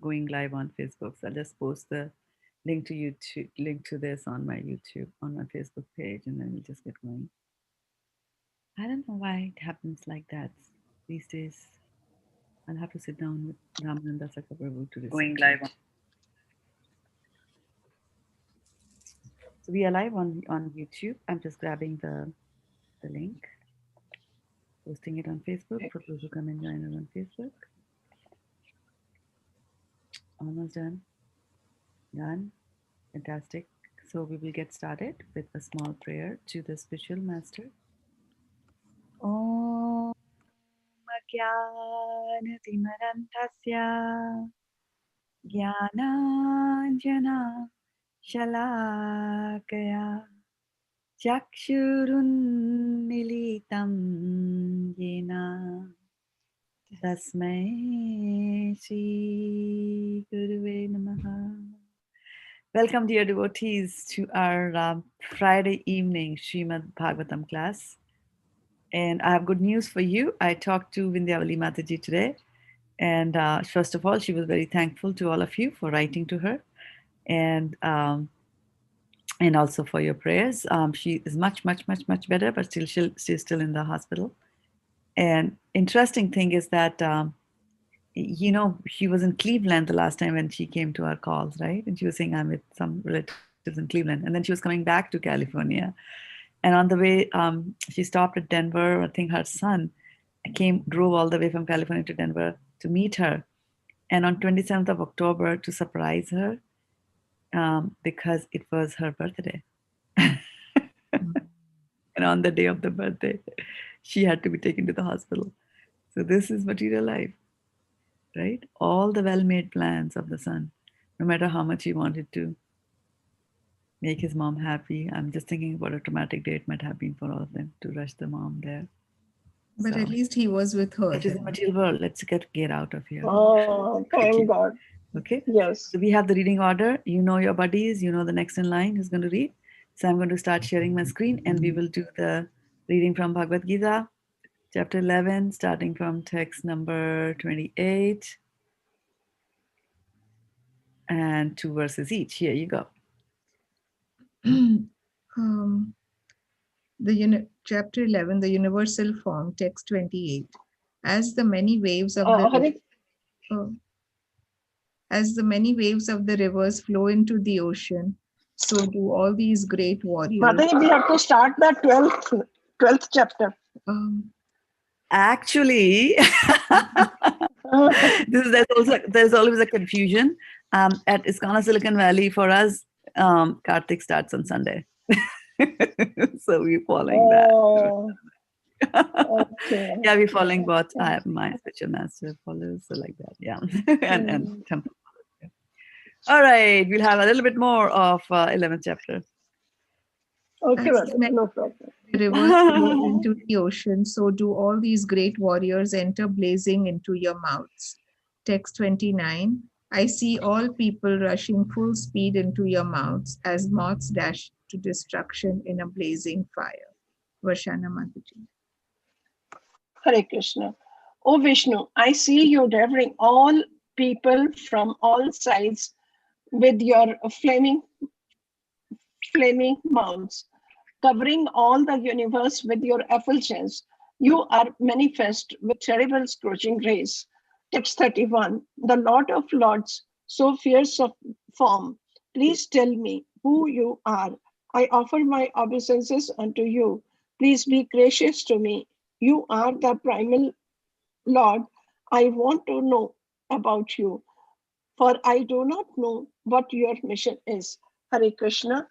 going live on Facebook. So I'll just post the link to YouTube, link to this on my YouTube, on my Facebook page, and then we'll just get going. I don't know why it happens like that these days. I'll have to sit down with Ramananda Sakaprabhu to Going research live it. So we are live on YouTube. I'm just grabbing the link, posting it on Facebook for those who come and join us on Facebook. Almost done. Done. Fantastic. So we will get started with a small prayer to the spiritual master. Om Jnanatimarantasya Jnananjana Shalakaya Chakshurunmilitam Yena Tasmai Shri Guruve Namaha. Welcome, dear devotees, to our Friday evening Srimad Bhagavatam class. And I have good news for you. I talked to Vindhyavali Mataji today. And first of all, she was very thankful to all of you for writing to her. And also for your prayers. She is much, much, much, much better, but she's still in the hospital. And interesting thing is that, she was in Cleveland the last time when she came to our calls, right? And she was saying, I'm with some relatives in Cleveland. And then she was coming back to California. And on the way, she stopped at Denver. I think her son drove all the way from California to Denver to meet her. And on 27th of October, to surprise her, because it was her birthday. And on the day of the birthday, she had to be taken to the hospital. So this is material life, right? All the well-made plans of the son, no matter how much he wanted to make his mom happy. I'm just thinking what a traumatic day it might have been for all of them to rush the mom there. But at least he was with her. It is a material world. Let's get out of here. Oh, thank God. Okay. Yes. So we have the reading order. You know your buddies. You know the next in line who's going to read. So I'm going to start sharing my screen, and we will do the reading from Bhagavad Gita, chapter 11, starting from text number 28, and 2 verses each. Here you go. Chapter 11, the universal form, text 28. As the many waves of the rivers flow into the ocean, so do all these great warriors. Mataji, we have to start the 12th chapter. Actually, there's always a confusion. At Iskana Silicon Valley, for us, Karthik starts on Sunday. So we're following that. Okay. Yeah, we're following what my spiritual master follows, so like that. Yeah. and temple follows. Yeah. All right, we'll have a little bit more of 11th chapter. Okay, no problem. The rivers flow into the ocean, so do all these great warriors enter blazing into your mouths. Text 29. I see all people rushing full speed into your mouths as moths dash to destruction in a blazing fire. Varshana Mataji. Hare Krishna. O Vishnu, I see you devouring all people from all sides with your flaming mouths, covering all the universe with your effulgence. You are manifest with terrible scorching rays. Text 31. The Lord of Lords, so fierce of form, please tell me who you are. I offer my obeisances unto you. Please be gracious to me. You are the primal Lord. I want to know about you, for I do not know what your mission is. Hare Krishna.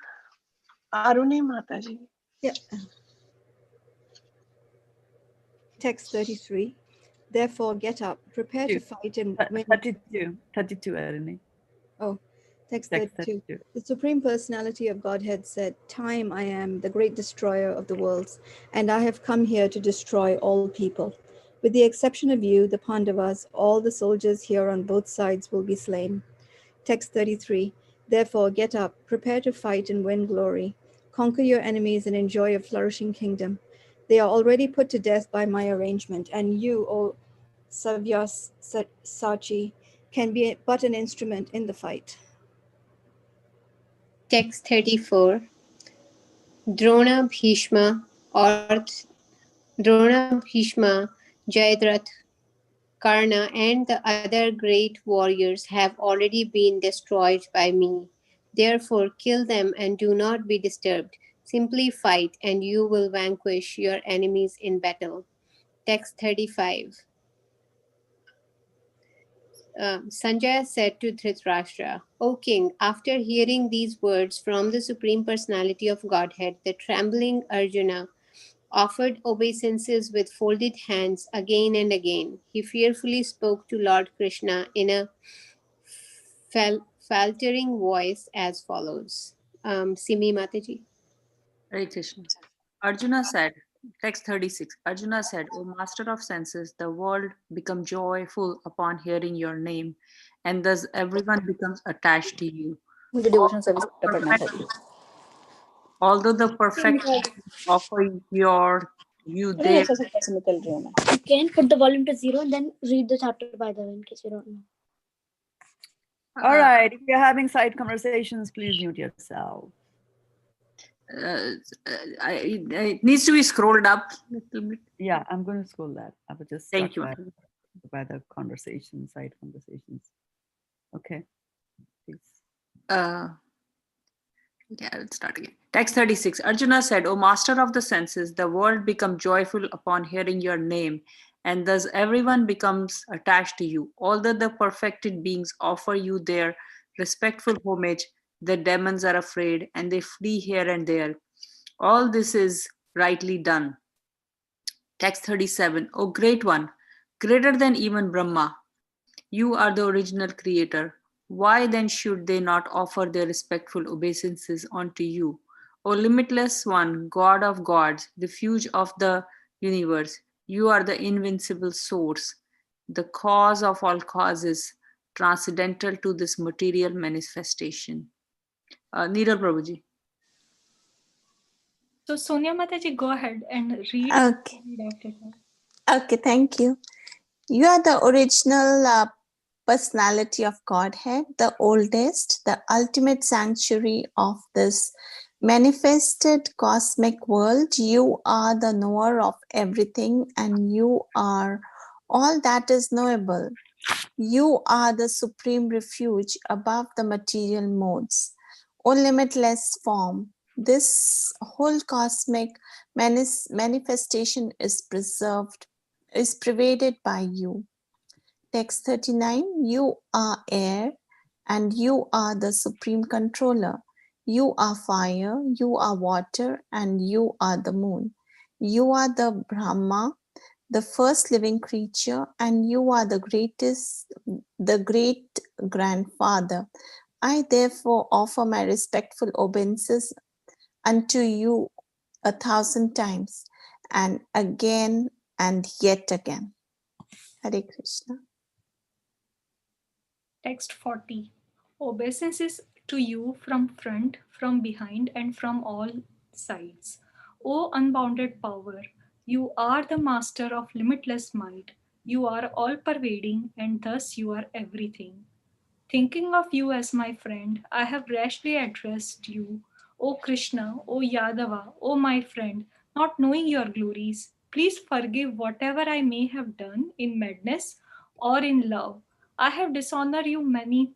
Aruni Mataji. Yeah. Text 33. Therefore, get up, prepare to fight and win. 32, Aruni. Oh, text 32. The Supreme Personality of Godhead said, Time I am, the great destroyer of the worlds, and I have come here to destroy all people. With the exception of you, the Pandavas, all the soldiers here on both sides will be slain. Text 33. Therefore, get up, prepare to fight and win glory. Conquer your enemies and enjoy a flourishing kingdom. They are already put to death by my arrangement, and you, O Sabyasachi, can be but an instrument in the fight. Text 34. Drona Bhishma Drona Bhishma, Jayadratha, Karna, and the other great warriors have already been destroyed by me. Therefore, kill them and do not be disturbed. Simply fight, and you will vanquish your enemies in battle. Text 35. Sanjaya said to Dhritarashtra, O king, after hearing these words from the Supreme Personality of Godhead, the trembling Arjuna offered obeisances with folded hands again and again. He fearfully spoke to Lord Krishna in a faltering voice as follows. Simi Mataji. Hare Krishna. Arjuna said, text 36, Arjuna said, O master of senses, the world become joyful upon hearing your name, and thus everyone becomes attached to you. मुझे devotion service chapter पढ़ना था जी. Although the perfect offer you अरे there, ऐसा से निकल रही हूँ मैं. You can put the volume to 0 and then read the chapter by the way in case you don't know. All right. If you're having side conversations, please mute yourself. it needs to be scrolled up a little bit. Yeah, I'm going to scroll that. I was just Thank stuck you. by the conversations, side conversations. Okay. Please. Yeah, let's start again. Text 36. Arjuna said, O master of the senses, the world become joyful upon hearing your name, and thus everyone becomes attached to you. Although the perfected beings offer you their respectful homage, the demons are afraid and they flee here and there. All this is rightly done. Text 37. O great one, greater than even Brahma, you are the original creator. Why then should they not offer their respectful obeisances unto you? O limitless one, God of gods, refuge of the universe, you are the invincible source, the cause of all causes, transcendental to this material manifestation. Neeral Prabhuji. So Sonia Mataji, go ahead and read. Okay. Okay, thank you. You are the original personality of Godhead, the oldest, the ultimate sanctuary of this manifested cosmic world. You are the knower of everything, and you are all that is knowable. You are the supreme refuge above the material modes. O limitless form, this whole cosmic manifestation is pervaded by you. Text 39, you are air and you are the supreme controller. You are fire, you are water, and you are the moon. You are the Brahma, the first living creature, and you are the great grandfather. I therefore offer my respectful obeisances unto you 1,000 times, and again and yet again. Hare Krishna. Text 40. Obeisances to you from front, from behind, and from all sides. O unbounded power, you are the master of limitless might. You are all pervading, and thus you are everything. Thinking of you as my friend, I have rashly addressed you, O Krishna, O Yadava, O my friend, not knowing your glories. Please forgive whatever I may have done in madness or in love. I have dishonored you many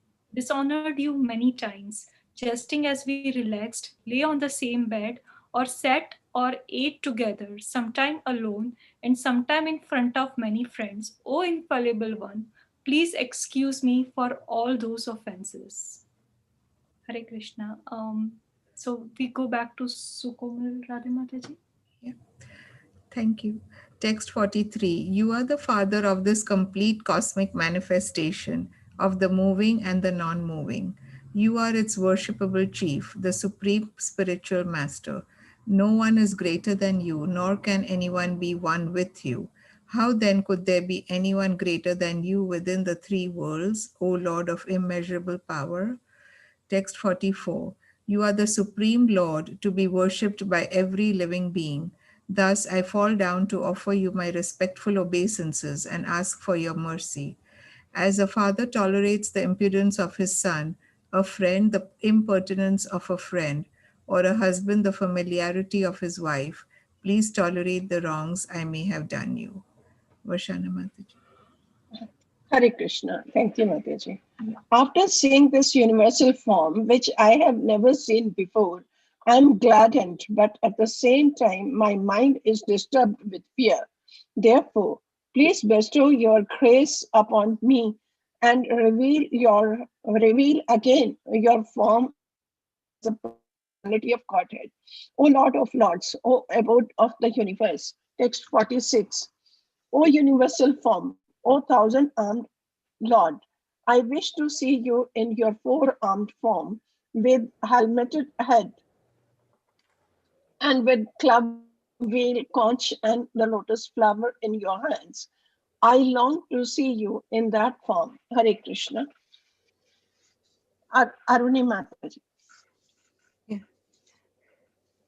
times, jesting as we relaxed, lay on the same bed, or sat or ate together, sometime alone and sometime in front of many friends. O infallible one, please excuse me for all those offenses. Hare Krishna. So we go back to Sukomal Radhimataji. Yeah. Thank you. Text 43. You are the father of this complete cosmic manifestation of the moving and the non-moving. You are its worshipable chief, the supreme spiritual master. No one is greater than you, nor can anyone be one with you. How then could there be anyone greater than you within the three worlds, O Lord of immeasurable power? Text 44. You are the supreme Lord to be worshipped by every living being. Thus I fall down to offer you my respectful obeisances and ask for your mercy. As a father tolerates the impudence of his son, a friend the impertinence of a friend, or a husband the familiarity of his wife, please tolerate the wrongs I may have done you. Varshana Mataji. Hare Krishna. Thank you, Mataji. After seeing this universal form, which I have never seen before, I am gladdened, but at the same time, my mind is disturbed with fear. Therefore, please bestow your grace upon me and reveal again your form as a personality of Godhead. O Lord of Lords, O abode of the universe. Text 46. O universal form, O thousand armed Lord, I wish to see you in your four-armed form with helmeted head and with club wheel, conch, and the lotus flower in your hands. I long to see you in that form. Hare Krishna. Aruni Mataji. Yeah.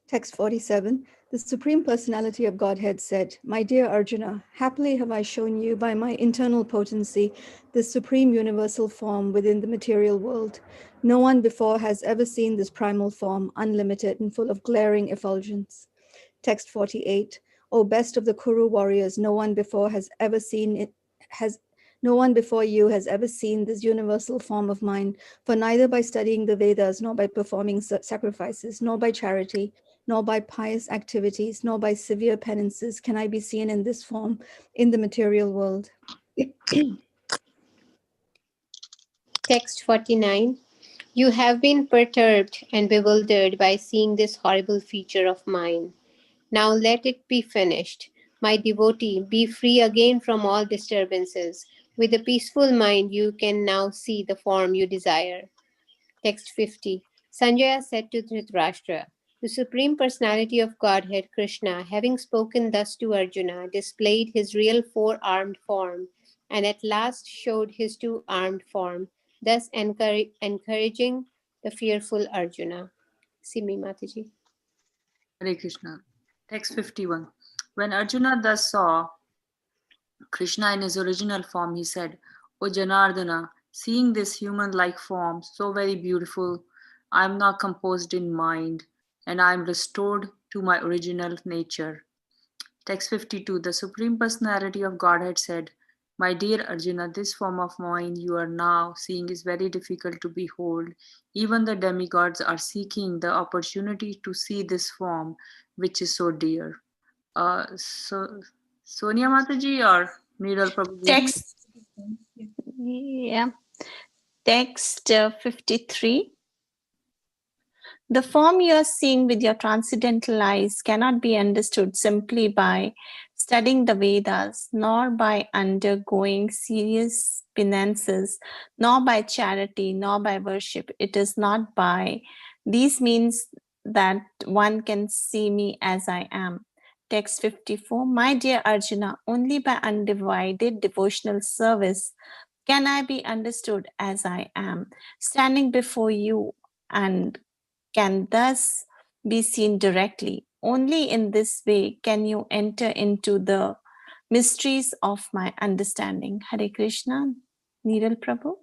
Text 47. The Supreme Personality of Godhead said, My dear Arjuna, happily have I shown you by my internal potency the supreme universal form within the material world. No one before has ever seen this primal form, unlimited and full of glaring effulgence. Text 48. O best of the Kuru warriors, no one before you has ever seen this universal form of mine, for neither by studying the Vedas, nor by performing sacrifices, nor by charity, nor by pious activities, nor by severe penances can I be seen in this form in the material world. Text 49. You have been perturbed and bewildered by seeing this horrible feature of mine. Now let it be finished. My devotee, be free again from all disturbances. With a peaceful mind, you can now see the form you desire. Text 50. Sanjaya said to Dhritarashtra, the Supreme Personality of Godhead, Krishna, having spoken thus to Arjuna, displayed his real four-armed form, and at last showed his two-armed form, thus encouraging the fearful Arjuna. Simi Mataji. Hare Krishna. Text 51. When Arjuna thus saw Krishna in his original form, he said, O Janardana, seeing this human like form, so very beautiful, I am now composed in mind, and I am restored to my original nature. Text 52. The Supreme Personality of Godhead said, My dear Arjuna, this form of mine you are now seeing is very difficult to behold. Even the demigods are seeking the opportunity to see this form, which is so dear. So Sonia Mataji or Needle Prabhuji? Text, yeah. Text 53. The form you are seeing with your transcendental eyes cannot be understood simply by studying the Vedas, nor by undergoing serious penances, nor by charity, nor by worship. It is not by these means that one can see me as I am. Text 54. My dear Arjuna, only by undivided devotional service can I be understood as I am, standing before you, and can thus be seen directly. Only in this way can you enter into the mysteries of my understanding. Hare Krishna. Neeral Prabhu.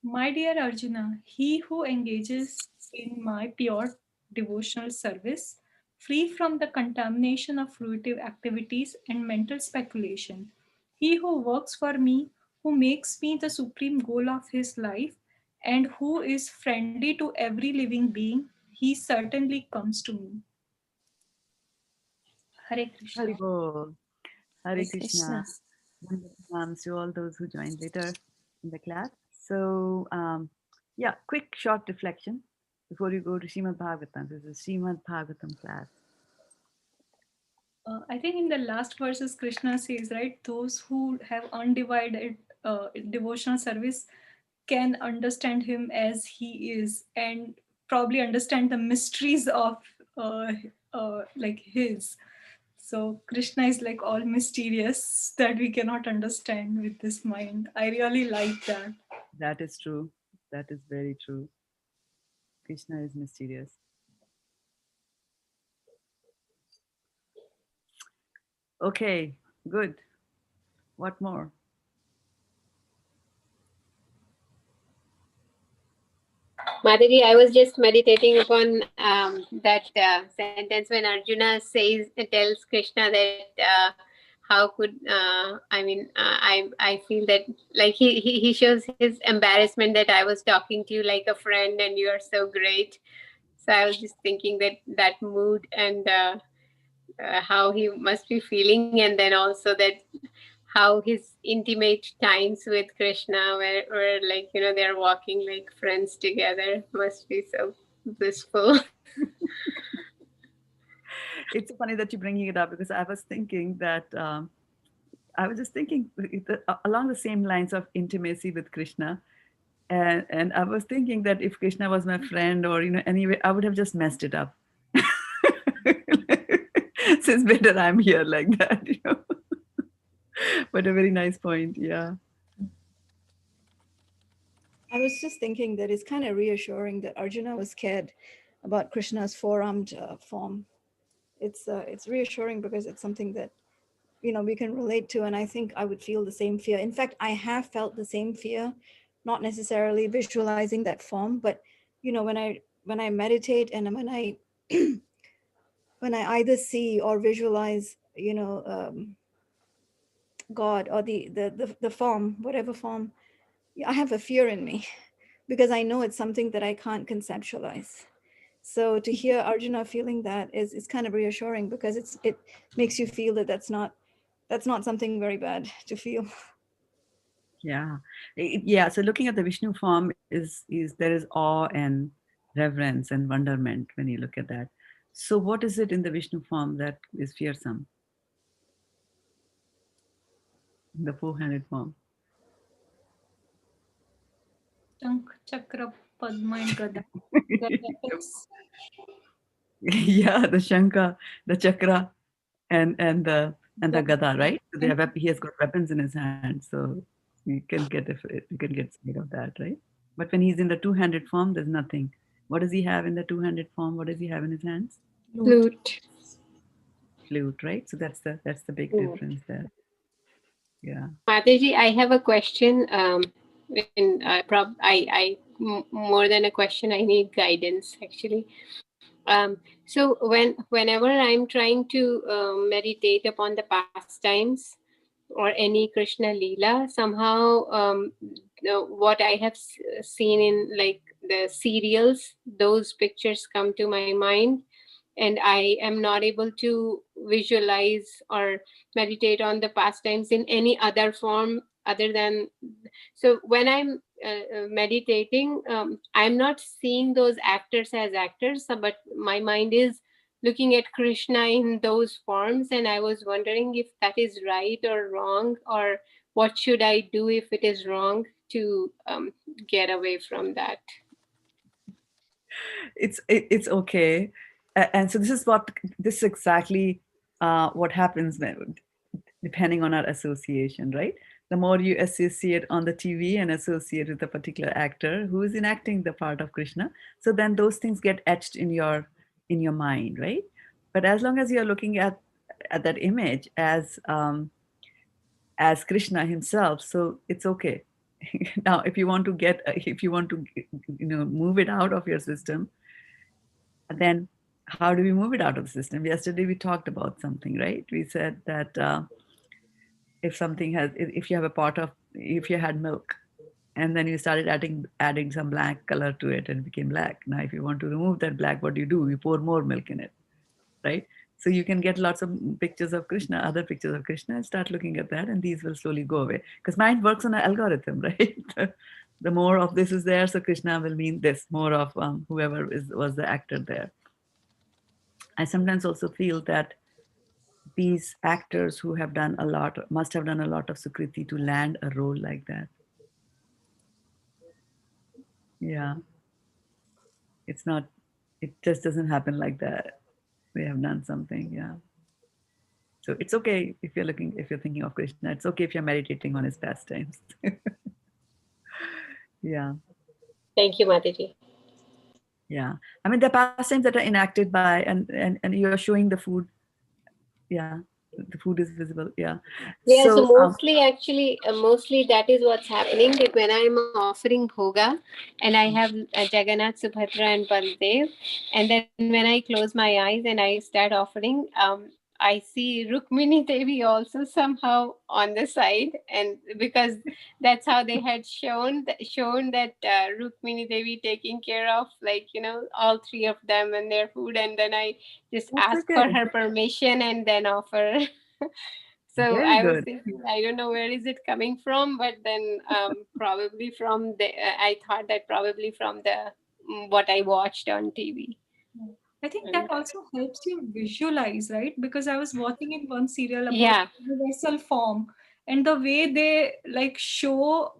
My dear Arjuna, he who engages in my pure devotional service, free from the contamination of fruitive activities and mental speculation, he who works for me, who makes me the supreme goal of his life, and who is friendly to every living being, he certainly comes to me. Hare Krishna. Haribol. Hare Hare Krishna. Krishna. To all those who joined later in the class. So, yeah, quick short reflection before you go to Srimad Bhagavatam. This is Srimad Bhagavatam class. I think in the last verses, Krishna says, right, those who have undivided devotional service can understand him as he is and probably understand the mysteries of uh, like his. So Krishna is like all mysterious that we cannot understand with this mind. I really like that. That is true. That is very true. Krishna is mysterious. Okay, good. What more? Madhuri, I was just meditating upon that sentence when Arjuna tells Krishna that how could I feel that like he shows his embarrassment that I was talking to you like a friend and you are so great. So I was just thinking that that mood and how he must be feeling, and then also that how his intimate times with Krishna, where like they're walking like friends together, must be so blissful. It's so funny that you're bringing it up because I was thinking that I was just thinking along the same lines of intimacy with Krishna, and I was thinking that if Krishna was my friend or anyway, I would have just messed it up. So it's better I'm here like that. But a very nice point, yeah. I was just thinking that it's kind of reassuring that Arjuna was scared about Krishna's four-armed form. It's reassuring because it's something that we can relate to, and I think I would feel the same fear. In fact, I have felt the same fear, not necessarily visualizing that form, but when I meditate and when I when I either see or visualize God or the form, whatever form, I have a fear in me because I know it's something that I can't conceptualize. So to hear Arjuna feeling that is kind of reassuring because it makes you feel that that's not something very bad to feel. Yeah. Yeah. So looking at the Vishnu form is there is awe and reverence and wonderment when you look at that. So what is it in the Vishnu form that is fearsome? In the four-handed form. Shankh, Chakra, Padma, and Gada. Yeah, the Shankha, the Chakra, and the Gada, right? So he has got weapons in his hand, so you can get scared of that, right? But when he's in the two-handed form, there's nothing. What does he have in the two-handed form? What does he have in his hands? Flute. Flute, right? So that's the big difference there. Yeah. Mataji, I have a question. More than a question, I need guidance actually. So whenever I'm trying to meditate upon the pastimes or any Krishna Leela, somehow what I have seen in like the serials, those pictures come to my mind, and I am not able to visualize or meditate on the pastimes in any other form other than. So when I'm meditating, I'm not seeing those actors as actors, but my mind is looking at Krishna in those forms, and I was wondering if that is right or wrong, or what should I do if it is wrong to get away from that. It's okay. And so this is exactly what happens depending on our association, right? The more you associate on the TV and associate with a particular actor who is enacting the part of Krishna, so then those things get etched in your mind, right? But as long as you're looking at that image as Krishna himself, so it's okay. Now, if you want to move it out of your system, then how do we move it out of the system? Yesterday we talked about something, right? We said that if you have a pot of, if you had milk and then you started adding some black color to it and it became black. Now, if you want to remove that black, what do? You pour more milk in it, right? So you can get lots of pictures of Krishna, other pictures of Krishna, and start looking at that, and these will slowly go away. Because mind works on an algorithm, right? The more of this is there, so Krishna will mean this. More of whoever was the actor there. I sometimes also feel that these actors who have done a lot must have done a lot of sukriti to land a role like that. Yeah, it's not. It just doesn't happen like that. They have done something. Yeah. So it's okay if you're thinking of Krishna. It's okay if you're meditating on his pastimes. Yeah. Thank you, Mataji. Yeah. I mean, the pastimes that are enacted by, and you're showing the food. Yeah. the food is visible. Yeah. Yeah, so So mostly actually, mostly that is what's happening. That when I'm offering bhoga and I have Jagannath, Subhadra, and Baldev, and then when I close my eyes and I start offering, I see Rukmini Devi also somehow on the side, and because that's how they had shown that Rukmini Devi taking care of, like, all three of them and their food, and then I just that's ask for okay. her permission and then offer. So Very I was good. thinking, I don't know where is it coming from, but then probably from the. I thought that probably from the what I watched on TV. I think that And also helps you visualize, right? Because I was watching in one serial about yeah, universal form, and the way they like show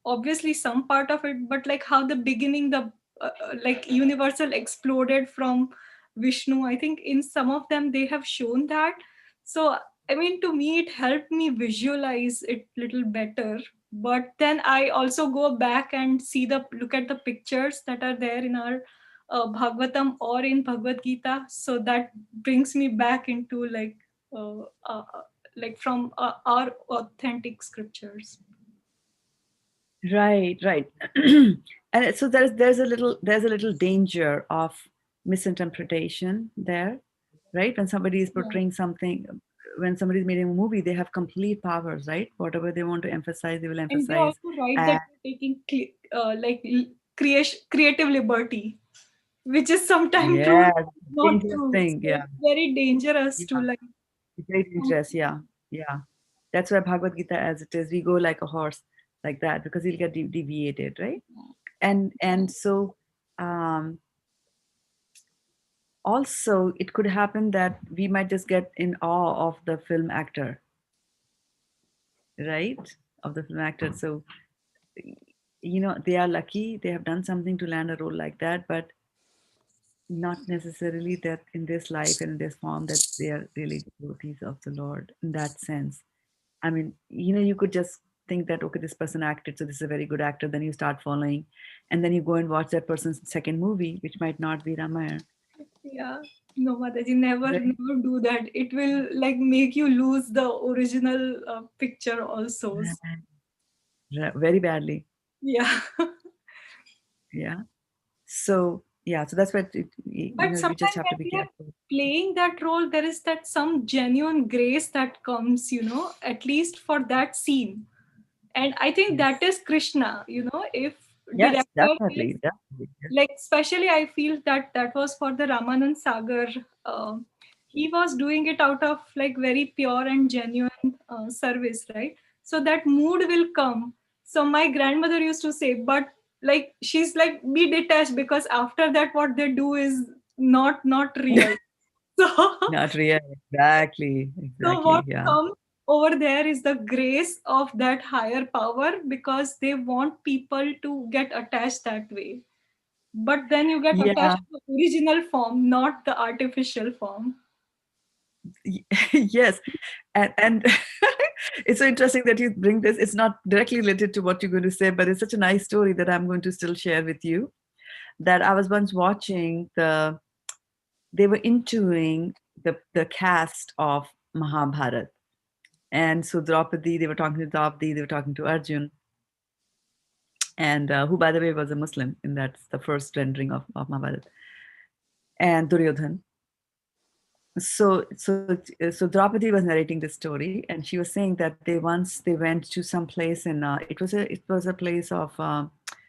obviously some part of it, but like how the beginning, the like universal exploded from Vishnu. I think in some of them they have shown that. So I mean, to me, it helped me visualize it little better. But then I also go back and look at the pictures that are there in our Bhagavatam or in Bhagavad Gita. So that brings me back into uh, uh, from our authentic scriptures. Right, right. And so there's a little danger of misinterpretation there, right? When somebody is Yeah. portraying something, when somebody is making a movie, they have complete powers, right? Whatever they want to emphasize, they will And they emphasize. also write And that you're taking creative liberty, which is sometimes true, yeah, not dangerous true. thing. So Yeah, it's very dangerous to yeah, great interest. Yeah, yeah. That's why Bhagavad Gita, as it is, we go like a horse, like that, because you'll get deviated, right? And so um, also it could happen that we might just get in awe of the film actor, right? Of the film actor. So they are lucky, they have done something to land a role like that, but not necessarily that in this life and in this form that they are really devotees of the Lord in that sense. I mean, you could just think that, okay, this person acted, so this is a very good actor. Then you start following, and then you go and watch that person's second movie, which might not be Ramayana. Yeah. No, Mataji, never, Right. never do that. It will like make you lose the original picture also. Very badly. Yeah. Yeah. So yeah, so that's what But we just sometimes have to when be we are careful. playing that role, there is that some genuine grace that comes, at least for that scene. And I think Yes. that is Krishna, if Yes, director is definitely, definitely. Yes. like, especially I feel that was for the Ramanand Sagar. He was doing it out of like very pure and genuine service, right? So that mood will come. So my grandmother used to say, but like she's like, be detached, because after that what they do is not real. So Not real. Exactly. so what Exactly. Yeah. comes over there is the grace of that higher power, because they want people to get attached that way. But then you get Yeah. attached to the original form, not the artificial form. Yes. And it's so interesting that you bring this. It's not directly related to what you're going to say, but it's such a nice story that I'm going to still share with you. That I was once watching they were interviewing the cast of Mahabharat. And so Draupadi, they were talking to Draupadi, they were talking to Arjun, and who, by the way, was a Muslim, and that's the first rendering of Mahabharat, and Duryodhan. So Draupadi was narrating this story, and she was saying that they went to some place in it was a place of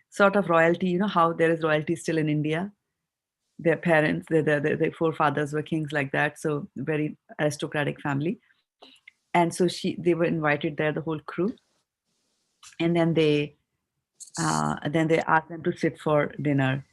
sort of royalty. You know how there is royalty still in India. Their parents, their forefathers were kings like that, so very aristocratic family. And so they were invited there, the whole crew, and then they asked them to sit for dinner.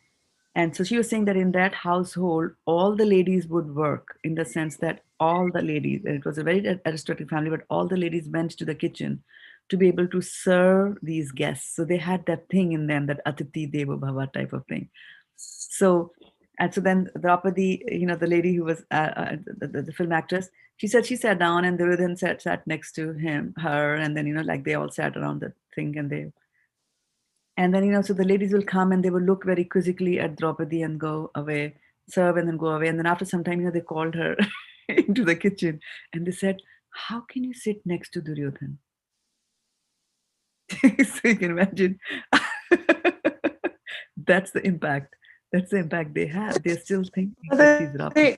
And so she was saying that in that household, all the ladies would work, in the sense that all the ladies, and it was a very aristocratic family, but all the ladies went to the kitchen to be able to serve these guests. So they had that thing in them, that Atiti Devo Bhava type of thing. So, and so then Draupadi, the lady who was the film actress, she said she sat down, and Duryodhan sat next to her, and then like they all sat around the thing, and then, so the ladies will come and they will look very quizzically at Draupadi and go away, serve and then go away. And then after some time, they called her into the kitchen, and they said, "How can you sit next to Duryodhan?" So you can imagine. That's the impact. That's the impact they have. They're still thinking that he's Rama.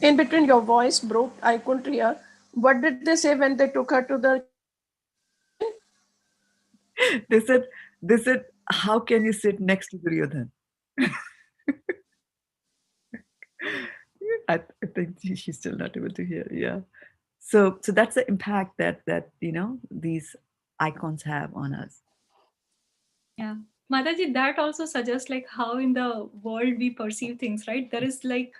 In between your voice broke. I couldn't hear. What did they say when they took her to the kitchen? They said, "How can you sit next to Duryodhan?" I think she's still not able to hear. Yeah. So that's the impact that these icons have on us. Yeah. Mataji, that also suggests like how in the world we perceive things, right? There is like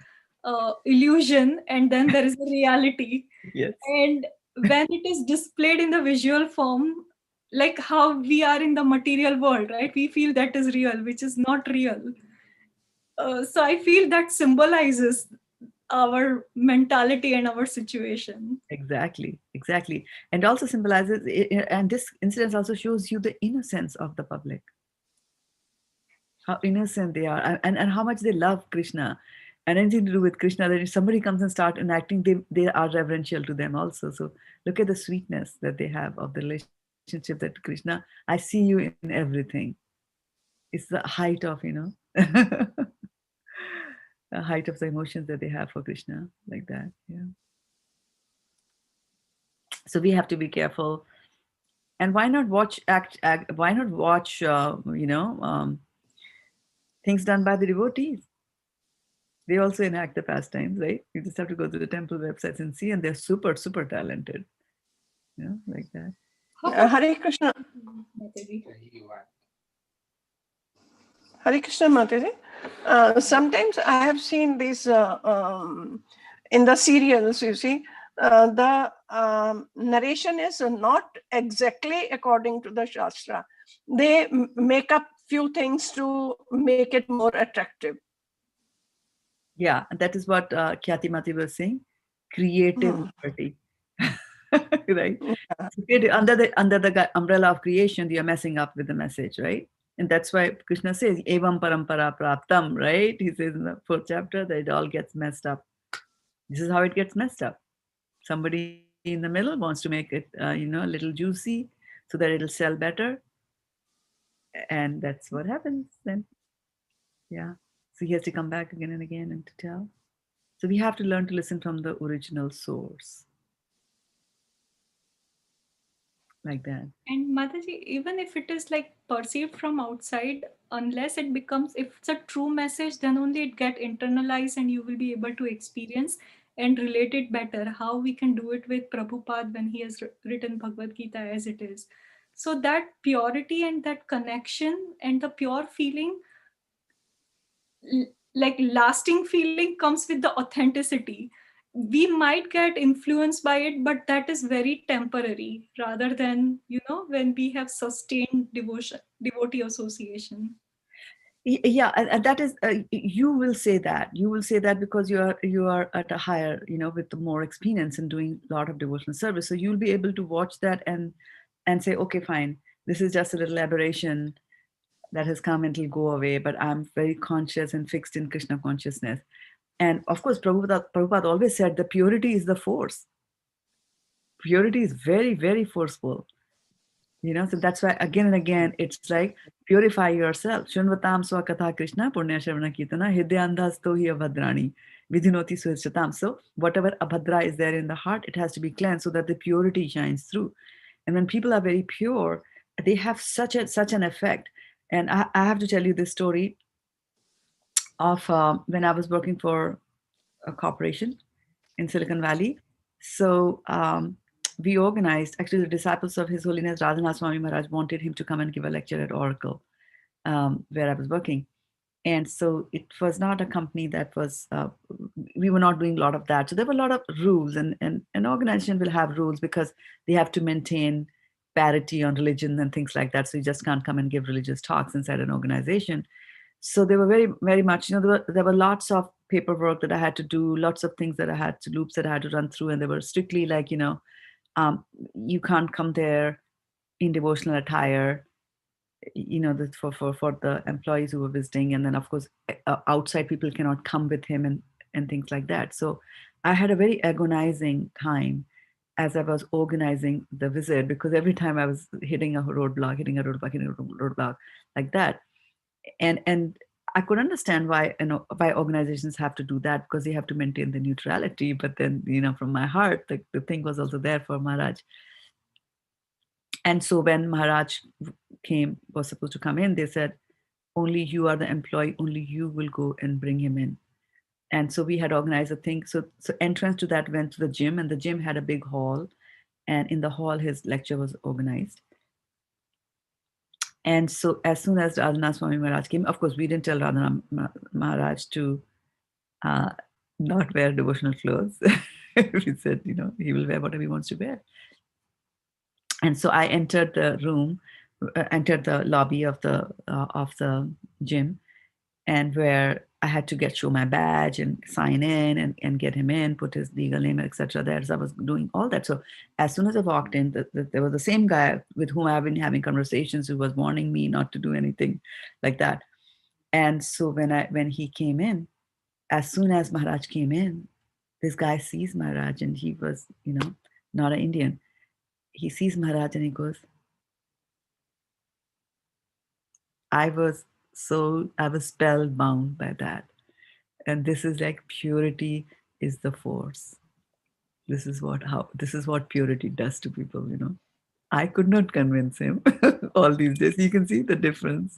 illusion and then there is a reality. Yes. And when it is displayed in the visual form, like how we are in the material world, right? We feel that is real, which is not real. So I feel that symbolizes our mentality and our situation. Exactly, and also symbolizes, and this incident also shows you the innocence of the public, how innocent they are, and how much they love Krishna, and anything to do with Krishna. That if somebody comes and start enacting, they are reverential to them also. So look at the sweetness that they have of the relationship, that Krishna, I see you in everything. It's the height of the height of the emotions that they have for Krishna, like that. Yeah. So we have to be careful. And why not watch why not watch things done by the devotees? They also enact the pastimes, right? You just have to go to the temple websites and see, and they're super super talented, like that. Hare Krishna. Hare Krishna, Mataji. Sometimes I have seen these in the serials, you see, the narration is not exactly according to the Shastra. They make up few things to make it more attractive. Yeah, that is what Khyati Mati was saying. Creative liberty. Right? Yeah. So under the umbrella of creation, you're messing up with the message, right? And that's why Krishna says, Evam parampara praptam, right? He says in the 4th chapter that it all gets messed up. This is how it gets messed up. Somebody in the middle wants to make it, a little juicy so that it'll sell better. And that's what happens then. Yeah. So he has to come back again and again and to tell. So we have to learn to listen from the original source. Like that. And Mataji, even if it is like perceived from outside, unless it becomes, if it's a true message, then only it get internalized and you will be able to experience and relate it better. How we can do it with Prabhupada when he has written Bhagavad Gita as it is. So that purity and that connection and the pure feeling, like lasting feeling, comes with the authenticity. We might get influenced by it, but that is very temporary rather than when we have sustained devotee association. Yeah, and that is, you will say that because you are at a higher, with the more experience in doing a lot of devotional service, so you'll be able to watch that and say, okay, fine, this is just a little aberration that has come and it'll go away, but I'm very conscious and fixed in Krishna consciousness. And of course, Prabhupada always said the purity is the force. Purity is very, very forceful. So that's why again and again, it's like, purify yourself. Shunvatam swakatha Krishna punya shavana kirtana hidyandasto hi abhadrani vidhinoti suhishtatam. So whatever abhadra is there in the heart, it has to be cleansed so that the purity shines through. And when people are very pure, they have such an effect. And I have to tell you this story of when I was working for a corporation in Silicon Valley. So we organized, actually the disciples of His Holiness Radhanath Swami Maharaj wanted him to come and give a lecture at Oracle, where I was working. And so it was not a company that was, we were not doing a lot of that. So there were a lot of rules, and an organization will have rules because they have to maintain parity on religion and things like that. So you just can't come and give religious talks inside an organization. So they were very, very much, there were lots of paperwork that I had to do, lots of things that I had to, loops that I had to run through. And they were strictly like, you can't come there in devotional attire, for the employees who were visiting. And then of course, outside people cannot come with him and things like that. So I had a very agonizing time as I was organizing the visit, because every time I was hitting a roadblock, hitting a roadblock like that. And I could understand why, why organizations have to do that, because they have to maintain the neutrality. But then, from my heart, the thing was also there for Maharaj. And so when Maharaj was supposed to come in, they said, only you are the employee, only you will go and bring him in. And so we had organized a thing. So entrance to that went to the gym, and the gym had a big hall. And in the hall, his lecture was organized. And so as soon as Radhanath Swami Maharaj came, of course, we didn't tell Radhanath Maharaj to uh, not wear devotional clothes. We said, he will wear whatever he wants to wear. And so I entered the room, entered the lobby of the gym, and where I had to show my badge and sign in and get him in, put his legal name, etc. There, so I was doing all that. So as soon as I walked in, there was the same guy with whom I've been having conversations, who was warning me not to do anything like that. And so when he came in, as soon as Maharaj came in, this guy sees Maharaj, and he was, not an Indian. He sees Maharaj and he goes, I was spellbound by that. And this is like purity is the force. This is what purity does to people. I could not convince him all these days. You can see the difference.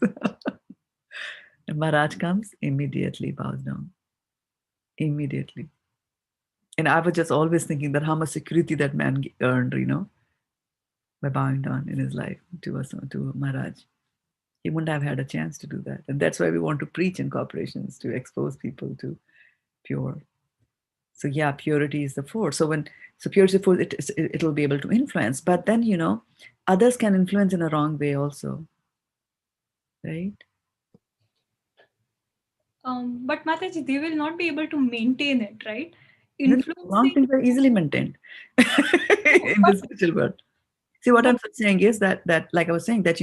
And Maharaj comes, immediately bows down. Immediately. And I was just always thinking that how much security that man earned, by bowing down in his life to Maharaj. He wouldn't have had a chance to do that. And that's why we want to preach in corporations, to expose people to pure. So yeah, purity is the force. So purity is the force, it'll be able to influence. But then, others can influence in a wrong way also. Right? But Mataji, they will not be able to maintain it, right? Wrong things are easily maintained in the spiritual world. See, what I'm saying is that like I was saying, that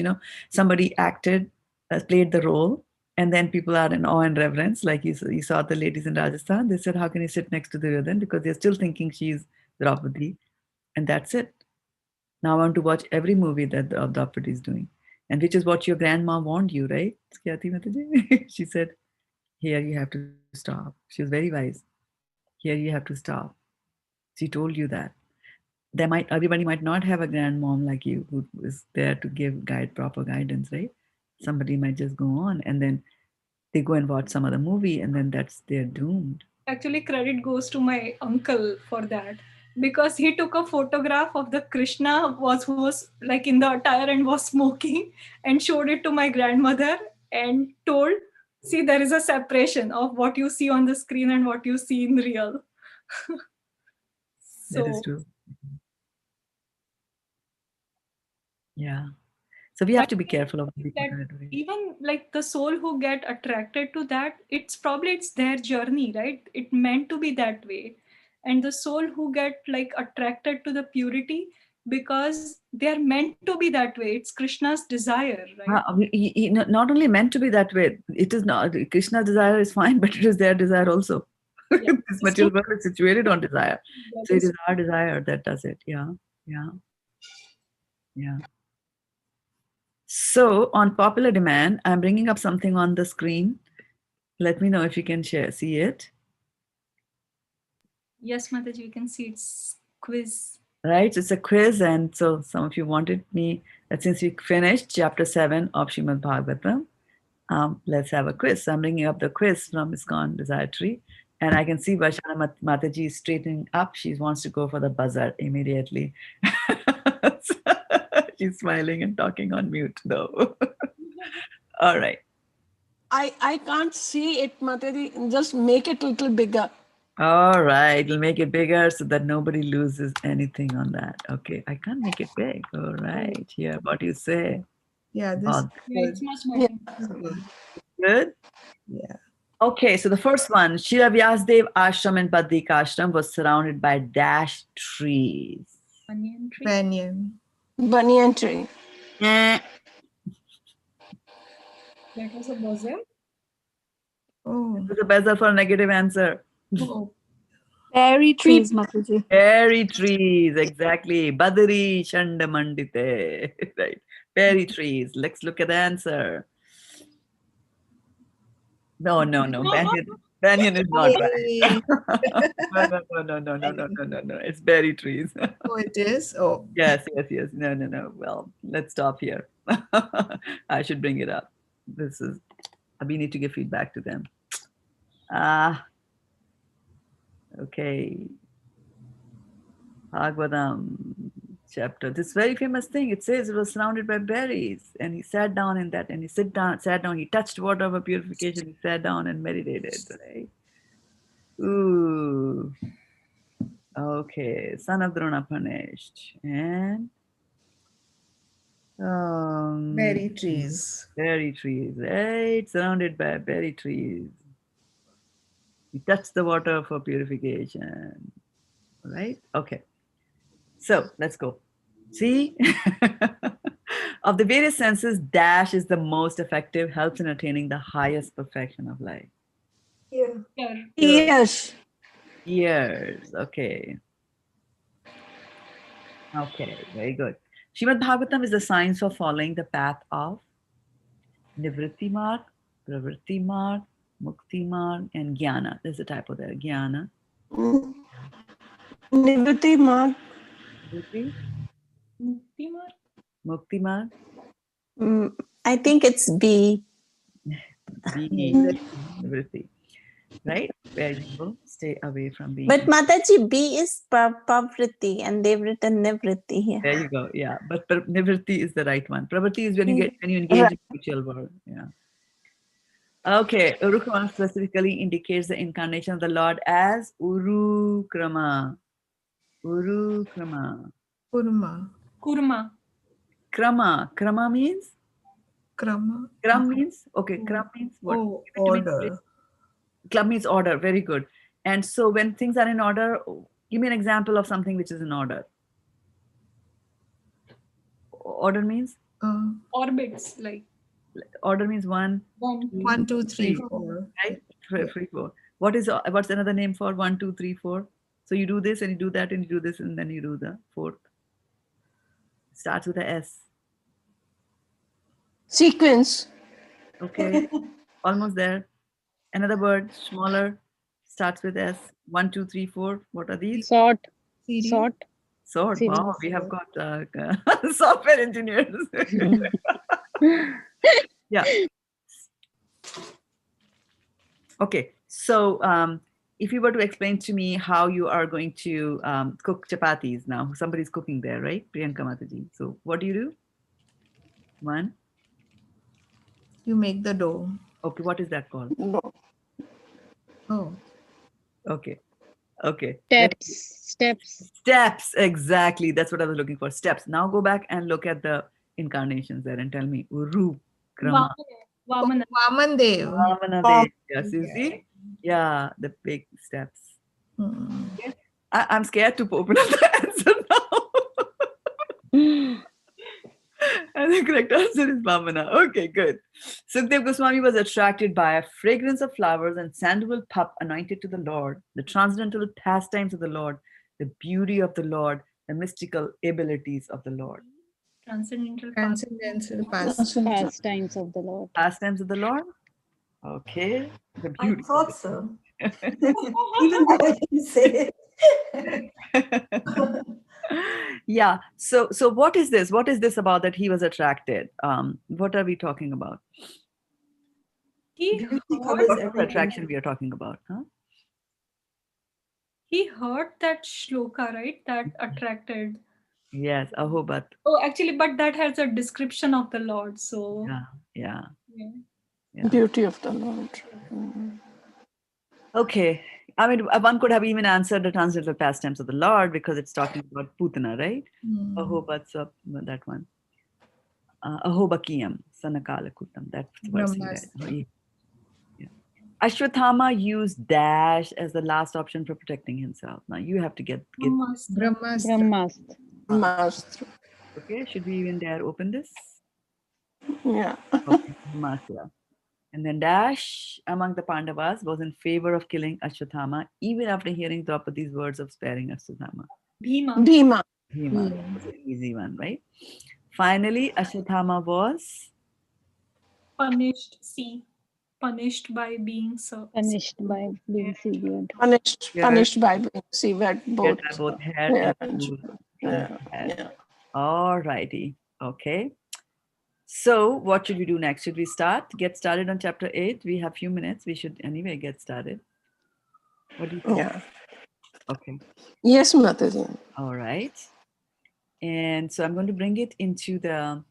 somebody played the role, and then people are in awe and reverence. Like you saw the ladies in Rajasthan, they said, how can you sit next to Duryodhan? Because they're still thinking she's Draupadi, and that's it. Now I want to watch every movie that Draupadi is doing, and which is what your grandma warned you, right? She said, here you have to stop. She was very wise. Here you have to stop. She told you that. Everybody might not have a grandmom like you who is there to give proper guidance, right? Somebody might just go on, and then they go and watch some other movie, and then they're doomed. Actually, credit goes to my uncle for that, because he took a photograph of the Krishna who was like in the attire and was smoking, and showed it to my grandmother and told, see, there is a separation of what you see on the screen and what you see in real. That is true. Yeah. So we have to be careful of that. Even like the soul who get attracted to that, it's their journey, right? It meant to be that way. And the soul who get like attracted to the purity because they're meant to be that way. It's Krishna's desire, right? Not only meant to be that way, it is not. Krishna's desire is fine, but it is their desire also. Yeah. This material world is situated on desire. So it is our desire that does it. Yeah. Yeah. Yeah. So on popular demand, I'm bringing up something on the screen. Let me know if you can see it. Yes, Mataji, you can see it's quiz. Right, it's a quiz, and so some of you wanted me that since we finished chapter 7 of Srimad Bhagavatam, let's have a quiz. So I'm bringing up the quiz from ISKCON Desire Tree, and I can see Vaishana Mataji is straightening up. She wants to go for the buzzer immediately. She's smiling and talking on mute though. All right. I can't see it, Mataji. Just make it a little bigger. All right, we'll make it bigger so that nobody loses anything on that. Okay, I can't make it big. All right, here, what do you say? Yeah, this it's much better. Good? Yeah. Okay, so the first one, Shira Vyasdev Ashram in Badrika Ashram was surrounded by dash trees. Banyan tree. Banyan tree. That was a buzzer. Oh. It was a buzzer for a negative answer. Oh. Berry trees, Mataji. Berry trees, exactly. Badari Chandamandite. Right. Berry trees. Let's look at the answer. No. Banyan is not right. No. It's berry trees. Oh, it is? Oh. Yes. No. Well, let's stop here. I should bring it up. We need to give feedback to them. Okay. Bhagavatam chapter. This very famous thing. It says it was surrounded by berries, and he sat down in that, and he sat down. He touched water of purification. He sat down and meditated. Right? Ooh. Okay. Son of Drona punished, and Berry trees. Berry trees. Right, surrounded by berry trees. He touched the water for purification. Right? Okay. So let's go. See, of the various senses, dash is the most effective, helps in attaining the highest perfection of life. Yes. Ears. Okay. Okay, very good. Srimad Bhagavatam is the science of following the path of Nivritti Marg, Pravritti Marg, Mukti Marg, and Jnana. There's a typo there. Jnana. Nivritti Marg. Mukti Marg. I think it's B. Nivritti. Right? Where you will stay away from being. But Mataji, B is Pravriti, and they've written Nivritti here. There you go. Yeah, but Nivritti is the right one. Pravritti is when you engage in spiritual work. Yeah. Okay, Urukrama specifically indicates the incarnation of the Lord as Urukrama. Urukrama. Kurma. Krama means? Krama. Kram means? Okay, kram means what? Oh, order. Kram means order. Very good. And so when things are in order, give me an example of something which is in order. Order means? Orbits, like. Order means 1, 2, 3, 4. Right? 3, 4. What's another name for 1, 2, 3, 4? So you do this and you do that and you do this and then you do the fourth. Starts with a S. Sequence. Okay. Almost there. Another word, smaller, starts with S. 1, 2, 3, 4. What are these? Sort. Sort. Wow, we have got software engineers. Yeah. Okay. So if you were to explain to me how you are going to cook chapatis now, somebody's cooking there, right? Priyanka Mataji. So what do you do? 1. You make the dough. Okay. What is that called? No. Oh. Okay. Steps. Exactly. That's what I was looking for. Steps. Now go back and look at the incarnations there and tell me. Uru. Vamana. Yes, you see? Yeah, the big steps. Okay. I'm scared to open up the answer now. And the correct answer is Vamana. Okay, good. Sukdev Goswami was attracted by a fragrance of flowers and sandalwood puff anointed to the Lord, the transcendental pastimes of the Lord, the beauty of the Lord, the mystical abilities of the Lord. Transcendental pastimes of the Lord. Pastimes of the Lord? Okay. The beauty. I thought so. Even though I didn't say it. Yeah. So what is this? What is this about that he was attracted? What are we talking about? What attraction we are talking about? Huh? He heard that shloka, right? That attracted. Yes, Ahobat. Oh, actually, but that has a description of the Lord. So yeah. Beauty of the Lord. Okay. I mean, one could have even answered the transcendental pastimes of the Lord because it's talking about Putana, right? Ahobat's that one. Ahobakiyam, Sanakala Kutam. That's what he read. Ashwathama used dash as the last option for protecting himself. Now you have to get Brahmastra. Okay, should we even dare open this? Yeah. Okay, Brahmastra. And then Dash among the Pandavas was in favor of killing Ashwatthama even after hearing Draupadi's words of sparing Ashwatthama. Bhima. Bhima. Bhima. That was an easy one, right? Finally, Ashwatthama was Punished. C. Punished by being Punished by being severed. Punished by being severed both. both head Yeah, and shoulder. yeah, Head. yeah. All righty. Okay. So what should we do next? Should we get started on chapter 8? We have few minutes. We should anyway get started. What do you think? Yeah. Okay. Yes, Mataji. All right. And so I'm going to bring it into the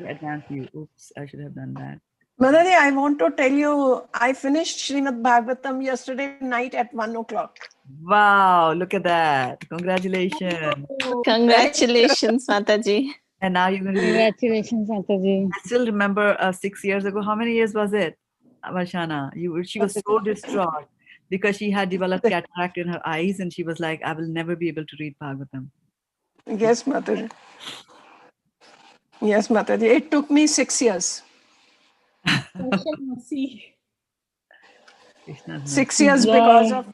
advanced view. Oops, I should have done that. Mataji, I want to tell you, I finished Srimad Bhagavatam yesterday night at 1 o'clock. Wow, look at that. Congratulations. Congratulations, Mataji. And now you're going to be... Congratulations, Mataji. I still remember 6 years ago. How many years was it, Varshana? She was so distraught because she had developed cataract in her eyes and she was like, I will never be able to read Bhagavatam. Yes, Mataji. Yes, Mataji. It took me 6 years. 6 years because of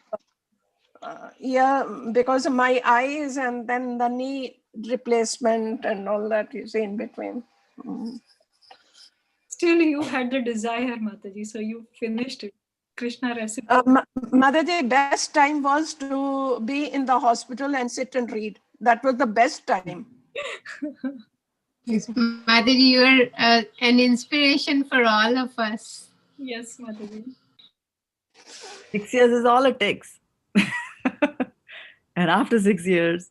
because of my eyes and then the knee replacement and all that you see in between. Still, you had the desire, Mataji, so you finished it. Krishna recipe. Mataji, best time was to be in the hospital and sit and read. That was the best time. Yes, Mataji, you are an inspiration for all of us. Yes, Mataji. 6 years is all it takes. And after 6 years,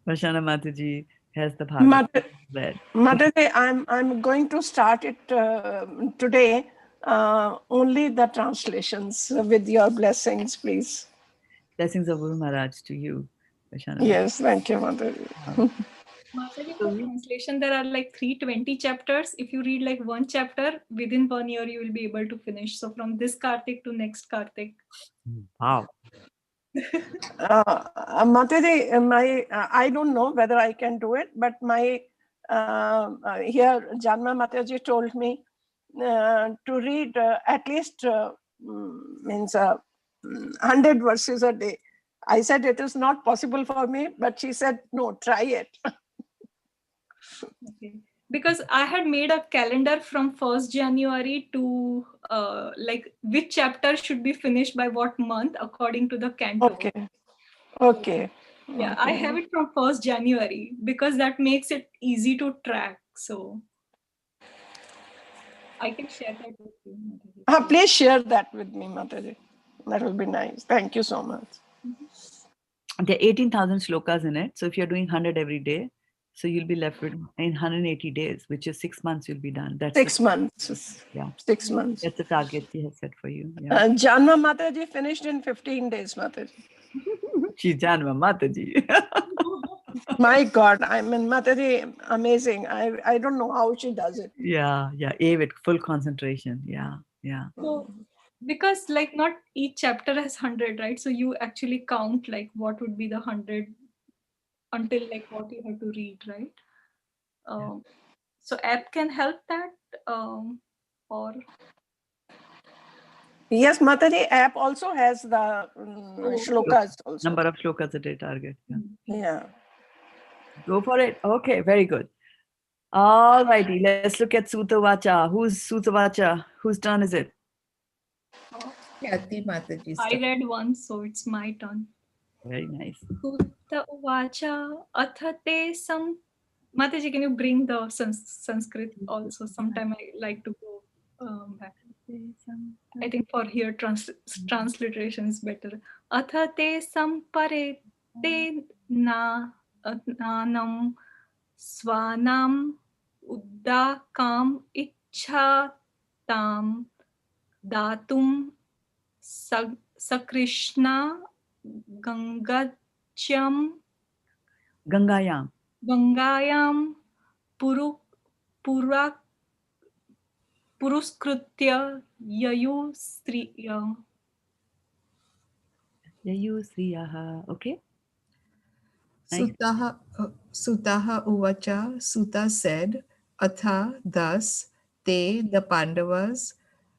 Varshana Mataji has the Bhagavatam read. Mataji, I'm going to start it today. Only the translations with your blessings, please. Blessings of Guru Maharaj to you, Varshana. Yes, thank you, Mataji. Mataji, for translation, there are like 320 chapters. If you read like one chapter, within 1 year, you will be able to finish. So from this Kartik to next Kartik. Wow. Mataji, I don't know whether I can do it, but my here Janma Mataji told me to read at least means 100 verses a day. I said it is not possible for me, but she said no, try it. Okay. Because I had made a calendar from 1st January to like which chapter should be finished by what month according to the canto. Okay. Yeah, I have it from 1st January because that makes it easy to track. So I can share that with you, Mataji. Please share that with me, Mataji. That will be nice. Thank you so much. There are 18,000 shlokas in it. So if you're doing 100 every day, so you'll be left with in 180 days, which is 6 months you'll be done. That's 6 months. Yeah. 6 months. That's the target she has set for you. Yeah. Janma Mataji finished in 15 days, Mataji. She's Janma Mataji. My God, I mean, Mataji, amazing. I don't know how she does it. Yeah. A with full concentration. Yeah. So, because like not each chapter has 100, right? So you actually count like what would be the 100 until like what you have to read, right? So app can help that or... Yes, Mataji, app also has the shlokas also. Number of shlokas a day target. Yeah. Go for it. Okay, very good. All righty, let's look at Sutta Vacha. Who's Sutta Vacha? Whose turn is it? I read one, so it's my turn. Very nice. Sutta Vacha Athate Sam. Mataji, can you bring the Sanskrit also? Sometime I like to go back. I think for here transliteration is better. Athate Sampare Te Nanam Swanam Uddakam Ichhatam Datum Sakrishna Gangayam Puruskritya Yayu Sriyaha. Okay. Sutaha Uvacha, Suta said, Atha, thus, They, the Pandavas,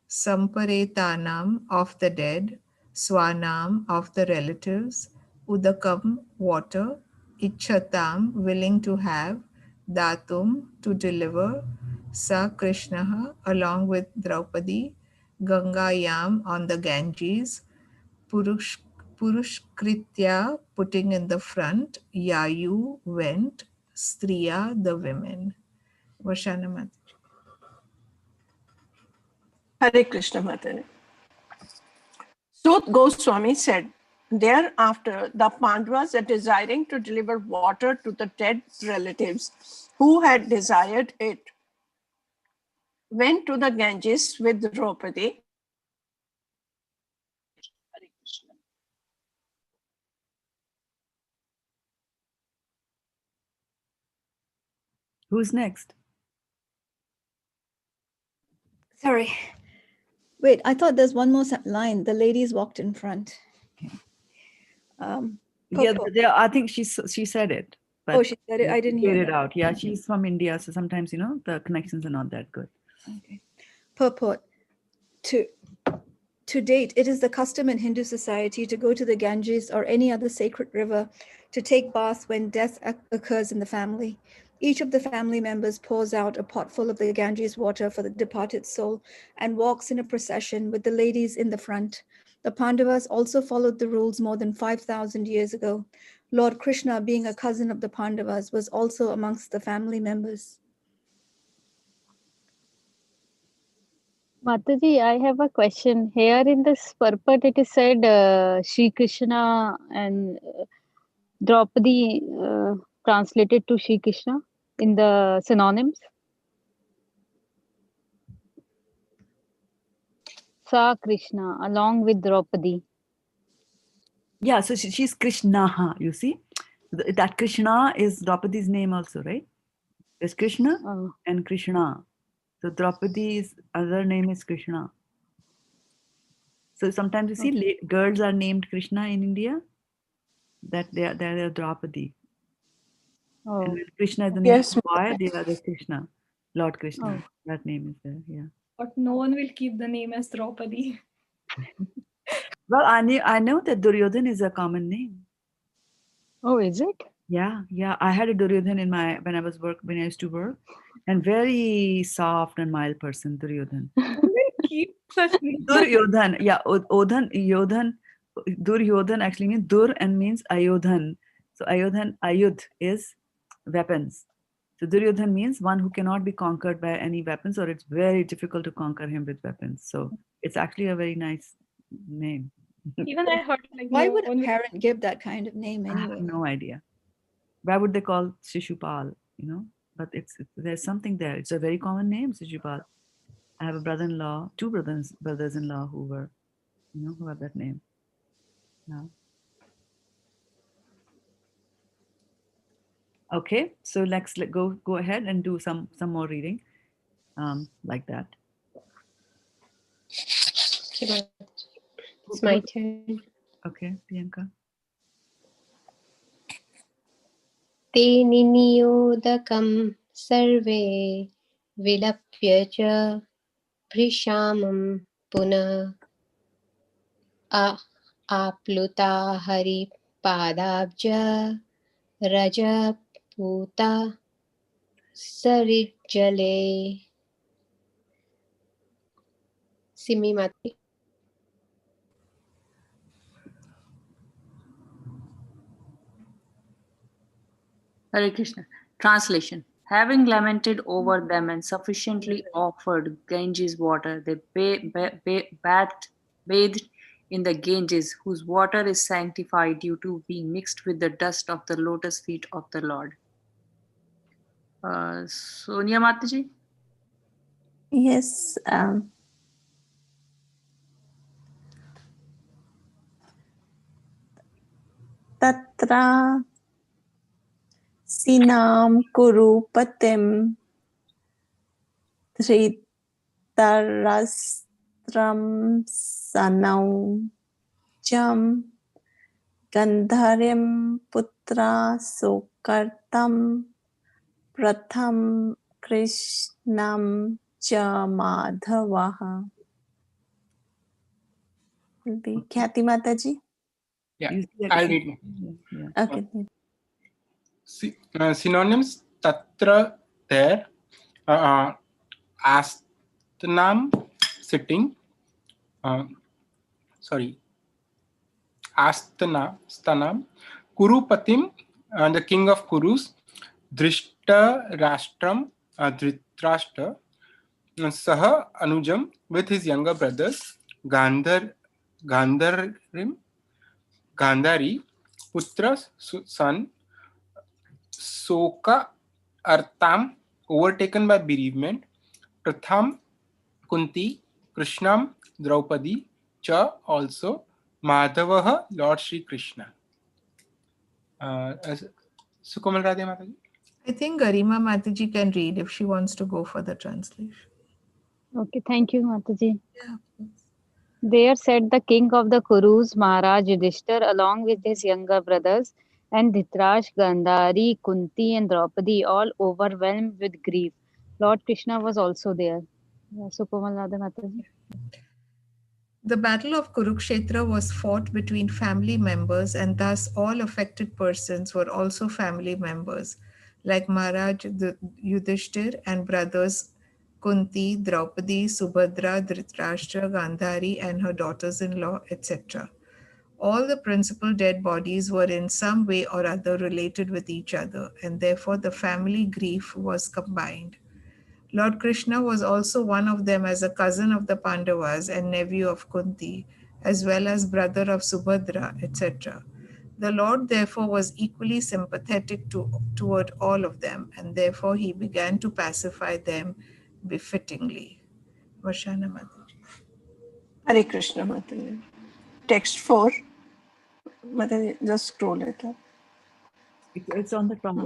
Samparetanam of the dead, Swanam of the relatives, Udakam, water, Ichatam, willing to have, Datum, to deliver, Sa Krishnaha, along with Draupadi, Gangayam on the Ganges, Purush, Purushkritya, putting in the front, Yayu, went, Striya, the women. Vashana Mataji. Hare Krishna Mataji. Sut Goswami said, thereafter, the Pandavas are desiring to deliver water to the dead relatives who had desired it, went to the Ganges with Draupadi. Hare Krishna. Who's next? Sorry. Wait, I thought there's one more line. The ladies walked in front. Yeah, Purport. I think she said it. But Oh, she said it. I didn't hear it that. out. Yeah, she's from India, so sometimes the connections are not that good. Okay. Purport. To date, it is the custom in Hindu society to go to the Ganges or any other sacred river to take bath when death occurs in the family. Each of the family members pours out a pot full of the Ganges water for the departed soul and walks in a procession with the ladies in the front. The Pandavas also followed the rules more than 5,000 years ago. Lord Krishna, being a cousin of the Pandavas, was also amongst the family members. Mataji, I have a question. Here in this purport, it is said Shri Krishna and Draupadi translated to Shri Krishna in the synonyms. Sa Krishna along with Draupadi. Yeah, so she's Krishna, you see. That Krishna is Draupadi's name also, right? There's Krishna and Krishna. So Draupadi's other name is Krishna. So sometimes you see girls are named Krishna in India, that they're Draupadi. Oh. And when Krishna is the name of boy, they are the Krishna, Lord Krishna. That name is there, yeah. But no one will keep the name as Draupadi. Well, I know that Duryodhan is a common name. Oh, is it? Yeah. I had a Duryodhan when I used to work, and very soft and mild person, Duryodhan. Keep such names. Duryodhan, yeah, Yodhan, Duryodhan actually means Dur and means Ayodhan. So Ayudh is weapons. So Duryodhan means one who cannot be conquered by any weapons, or it's very difficult to conquer him with weapons. So it's actually a very nice name. Even I heard like why would a parent give that kind of name anyway? I have no idea. Why would they call Shishupal? But there's something there. It's a very common name, Shishupal. I have a brother-in-law, two brothers-in-law who have that name. Yeah. Okay, so let's go ahead and do some more reading, like that. It's my turn. Okay, Priyanka. ते निनियोदकं सर्वे विलप्य च भृशामं पुनः आप्लुता हरिपादाब्ज रजपूता सरिज्जले. Simi Mati. Hare Krishna. Translation. Having lamented over them and sufficiently offered Ganges water, they bathed in the Ganges, whose water is sanctified due to being mixed with the dust of the lotus feet of the Lord. Sonia Mataji? Yes. Tatra Sinam Kurupatim Dhritarastram Sanau Jam Gandharim Putra Sokartam Pratham Krishnam cha madhavaha. Will be Khyati Mataji. Yeah, I'll read. Okay. Synonyms: tatra, there, asthanam, sitting, stanam, kurupatim, the king of kurus, drishta rastram, dhritarashtra, saha anujam, with his younger brothers, gandharim, gandhari, putra, son, soka artam, overtaken by bereavement, pratham, Kunti, Krishnam, Draupadi, Cha also, Madhavaha, Lord Sri Krishna. Sukomal Radhe Mataji? I think Garima Mataji can read if she wants to go for the translation. Okay, thank you, Mataji. Yeah, please. There sat the king of the Kurus, Maharaj Yudhishthir, along with his younger brothers, and Dhritarashtra, Gandhari, Kunti, and Draupadi, all overwhelmed with grief. Lord Krishna was also there. Sukomal Radhe Mataji. The Battle of Kurukshetra was fought between family members, and thus all affected persons were also family members, like Maharaj Yudhishthir and brothers Kunti, Draupadi, Subhadra, Dhritarashtra, Gandhari, and her daughters-in-law, etc. All the principal dead bodies were in some way or other related with each other, and therefore the family grief was combined. Lord Krishna was also one of them as a cousin of the Pandavas and nephew of Kunti, as well as brother of Subhadra, etc. The Lord therefore was equally sympathetic toward all of them, and therefore he began to pacify them befittingly. Vashana Mataji. Hare Krishna Mataji. Text 4. Mataji, just scroll it up. It's on the top.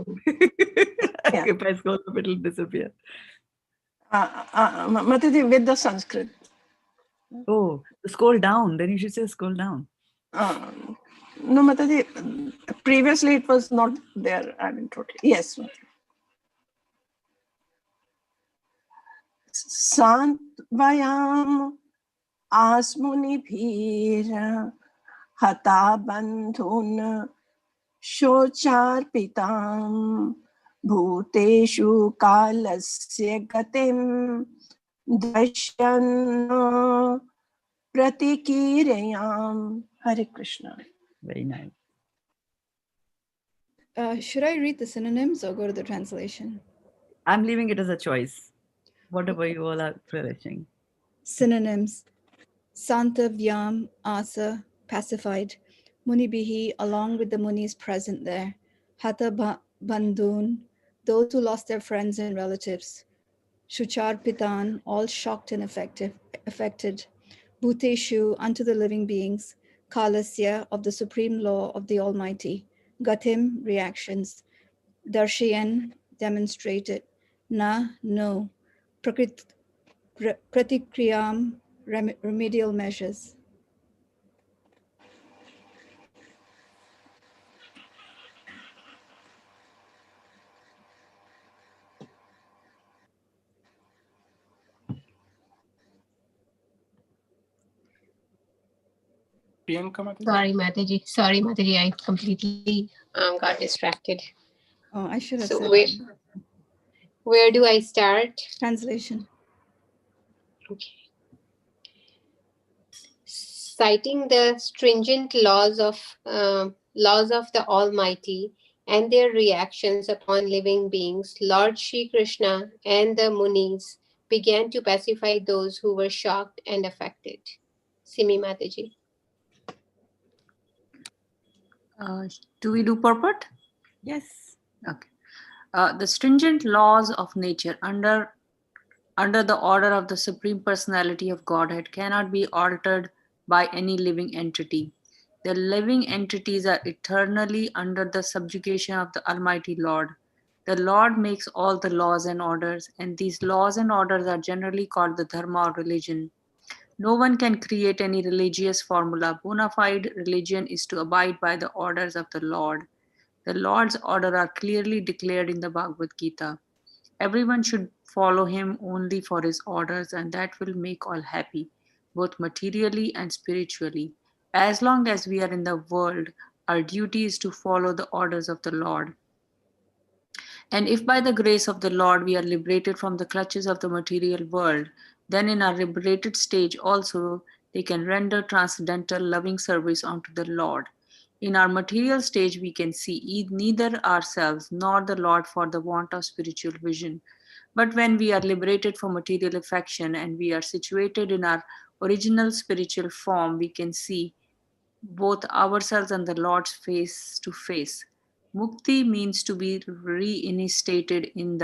Yeah. If I scroll up, it'll disappear. Mataji, with the Sanskrit. Oh, scroll down. Then you should say scroll down. No, Mataji, previously it was not there. I mean, totally. Yes. Santvayam asmunibhir hata bandhun शोचार्पितां भूतेषु कालस्य गतिं दृश्यन् प्रतिकीर्याम्. Hare Krishna. Very nice. Should I read the synonyms or go to the translation? I'm leaving it as a choice. Whatever you all are relishing. Synonyms: Santa Vyam Asa, pacified. Munibihi, along with the munis present there. Hata Bandhun, those who lost their friends and relatives. Shuchar Pitan, all shocked and affected. Bhuteshu, unto the living beings. Kalasya, of the supreme law of the Almighty. Gatim, reactions. Darshayan, demonstrated. Na, no. Pratikriyam, remedial measures. Sorry, Mataji, I completely got distracted. Oh, I should have So said where do I start? Translation. Okay. Citing the stringent laws of the Almighty and their reactions upon living beings, Lord Shri Krishna and the Munis began to pacify those who were shocked and affected. Simi Mataji. Do we do purport? Yes. Okay. The stringent laws of nature under the order of the Supreme Personality of Godhead cannot be altered by any living entity. The living entities are eternally under the subjugation of the Almighty Lord. The Lord makes all the laws and orders, and these laws and orders are generally called the Dharma or religion. No one can create any religious formula. Bona fide religion is to abide by the orders of the Lord. The Lord's orders are clearly declared in the Bhagavad Gita. Everyone should follow him only for his orders, and that will make all happy, both materially and spiritually. As long as we are in the world, our duty is to follow the orders of the Lord. And if by the grace of the Lord we are liberated from the clutches of the material world, then in our liberated stage also they can render transcendental loving service unto the Lord. In our material stage, we can see neither ourselves nor the Lord for the want of spiritual vision. But when we are liberated from material affection and we are situated in our original spiritual form, we can see both ourselves and the Lord face to face. Mukti means to be reinstated in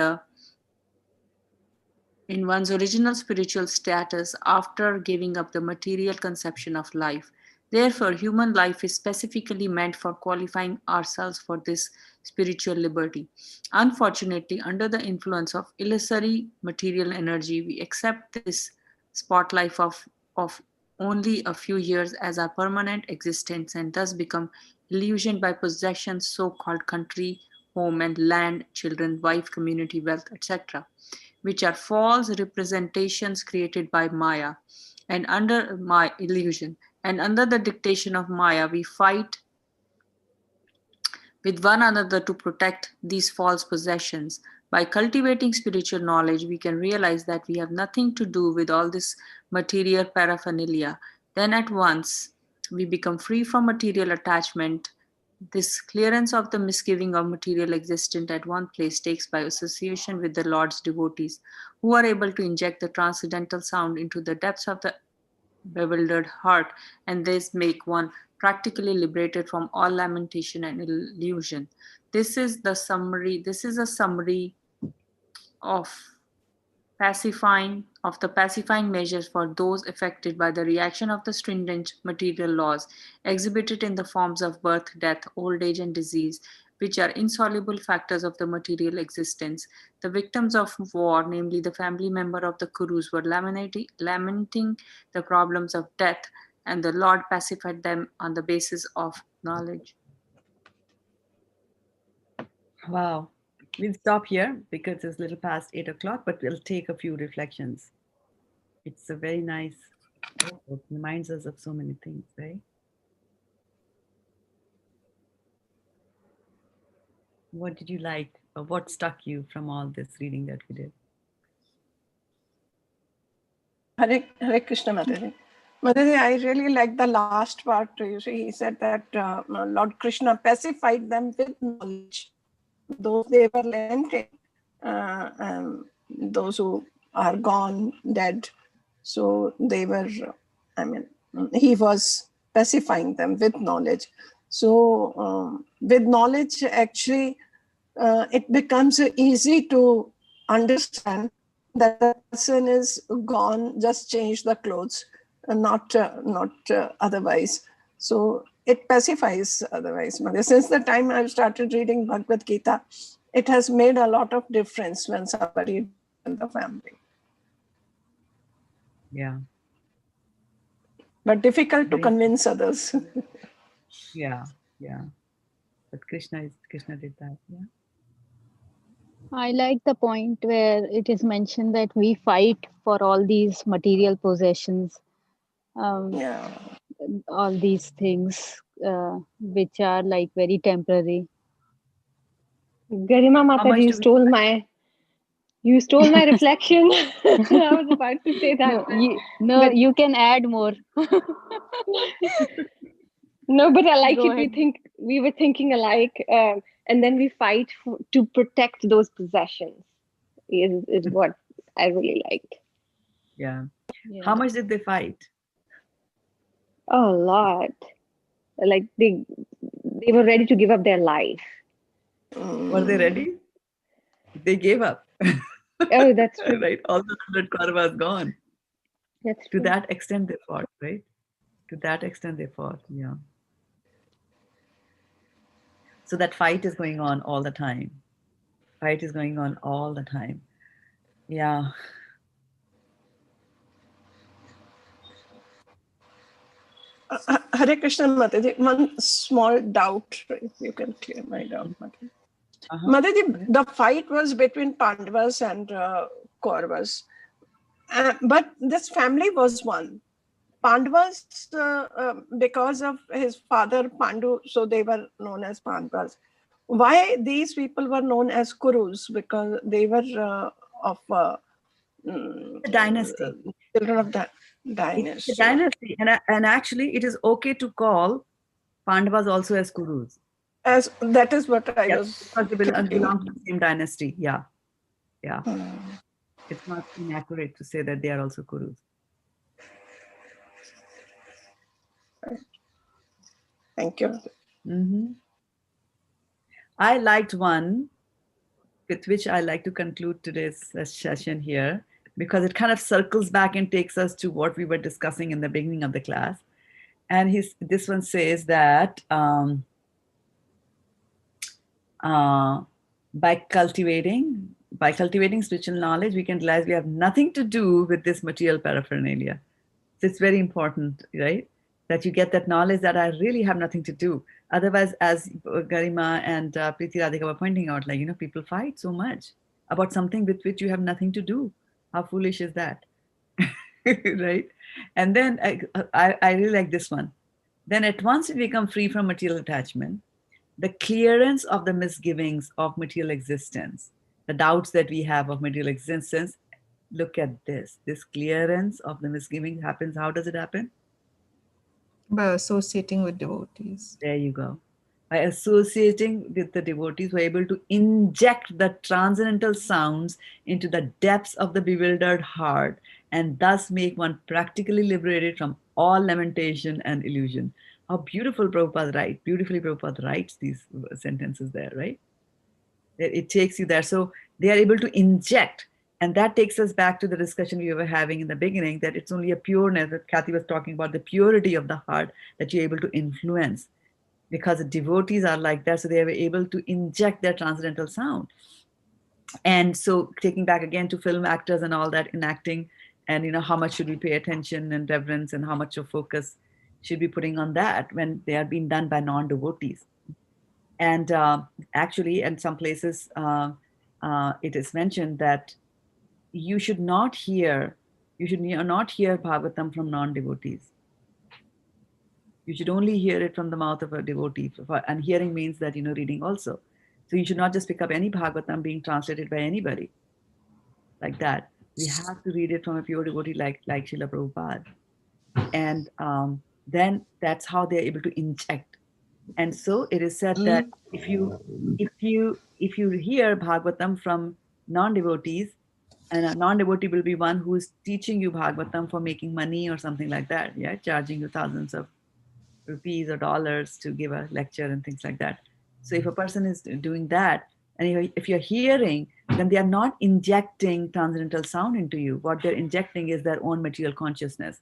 one's original spiritual status after giving up the material conception of life. Therefore, human life is specifically meant for qualifying ourselves for this spiritual liberty. Unfortunately, under the influence of illusory material energy, we accept this spot life of only a few years as our permanent existence and thus become illusioned by possessions, so called country, home, and land, children, wife, community, wealth, etc., which are false representations created by Maya and under my illusion. And under the dictation of Maya, we fight with one another to protect these false possessions. By cultivating spiritual knowledge, we can realize that we have nothing to do with all this material paraphernalia. Then at once, we become free from material attachment. This clearance of the misgiving of material existence at one place takes by association with the Lord's devotees, who are able to inject the transcendental sound into the depths of the bewildered heart, and this make one practically liberated from all lamentation and illusion. This is a summary of the pacifying measures for those affected by the reaction of the stringent material laws exhibited in the forms of birth, death, old age, and disease, which are insoluble factors of the material existence. The victims of war, namely the family member of the Kurus, were lamenting the problems of death, and the Lord pacified them on the basis of knowledge. Wow. We'll stop here because it's a little past 8 o'clock, but we'll take a few reflections. It's a very nice book. It reminds us of so many things, right? What did you like, or what stuck you from all this reading that we did? Hare Krishna, Mataji. Mataji, I really like the last part. You see, he said that Lord Krishna pacified them with knowledge. Those they were lamenting, those who are gone, dead. So they were, he was pacifying them with knowledge. So with knowledge, actually, it becomes easy to understand that the person is gone, just change the clothes, not otherwise. So it pacifies otherwise. Since the time I've started reading Bhagavad Gita, it has made a lot of difference when somebody in the family. Yeah. But difficult to convince others. Yeah. But Krishna did that. Yeah. I like the point where it is mentioned that we fight for all these material possessions, all these things which are like very temporary. Garima Mataji, you stole my reflection. I was about to say that. You can add more. No, but I like Go it. ahead. We were thinking alike, and then we fight to protect those possessions. Is what I really liked. Yeah. How much did they fight? Oh, a lot. Like they were ready to give up their life. Were they ready? They gave up. Oh, that's true. Right. All the 100 Kauravas gone. That's to true. that extent they fought, right? To that extent they fought. Yeah. So that fight is going on all the time. Fight is going on all the time. Yeah. Hare Krishna, Mataji. One small doubt, if you can clear my doubt, Mataji. Mataji, the fight was between Pandavas and Kauravas. But this family was one. Pandavas, because of his father Pandu, so they were known as Pandavas. Why these people were known as Kurus? Because they were of The dynasty. children of that It's dynasty. a dynasty, and actually, it is okay to call Pandavas also as Kurus. As that is what I Yes, was because they thinking. belong to the same dynasty. Yeah, yeah. Hmm. It's not inaccurate to say that they are also Kurus. Thank you. I liked one with which I like to conclude today's session here, because it kind of circles back and takes us to what we were discussing in the beginning of the class. And this one says that by cultivating spiritual knowledge, we can realize we have nothing to do with this material paraphernalia. So it's very important, right? That you get that knowledge that I really have nothing to do. Otherwise, as Garima and Preeti Radhika were pointing out, like, people fight so much about something with which you have nothing to do. How foolish is that? Right? And then I really like this one. Then at once we become free from material attachment, the clearance of the misgivings of material existence, the doubts that we have of material existence. Look at this. This clearance of the misgiving happens. How does it happen? By associating with devotees. There you go. By associating with the devotees, we're able to inject the transcendental sounds into the depths of the bewildered heart, and thus make one practically liberated from all lamentation and illusion. How beautiful beautifully Prabhupada writes these sentences there, right? It takes you there. So they are able to inject. And that takes us back to the discussion we were having in the beginning, that it's only a pureness that Kathy was talking about, the purity of the heart that you're able to influence, because the devotees are like that. So they are able to inject their transcendental sound. And so taking back again to film actors and all that in acting, and how much should we pay attention and reverence, and how much of focus should be putting on that when they are being done by non-devotees. And actually, in some places, it is mentioned that you should not hear Bhagavatam from non-devotees. You should only hear it from the mouth of a devotee. And hearing means that, reading also. So you should not just pick up any Bhagavatam being translated by anybody like that. We have to read it from a pure devotee like Srila Prabhupada. And then that's how they're able to inject. And so it is said that if you hear Bhagavatam from non-devotees, and a non-devotee will be one who is teaching you Bhagavatam for making money or something like that, yeah, charging you thousands of rupees or dollars to give a lecture and things like that. So if a person is doing that, and if you're hearing, then they are not injecting transcendental sound into you. What they're injecting is their own material consciousness.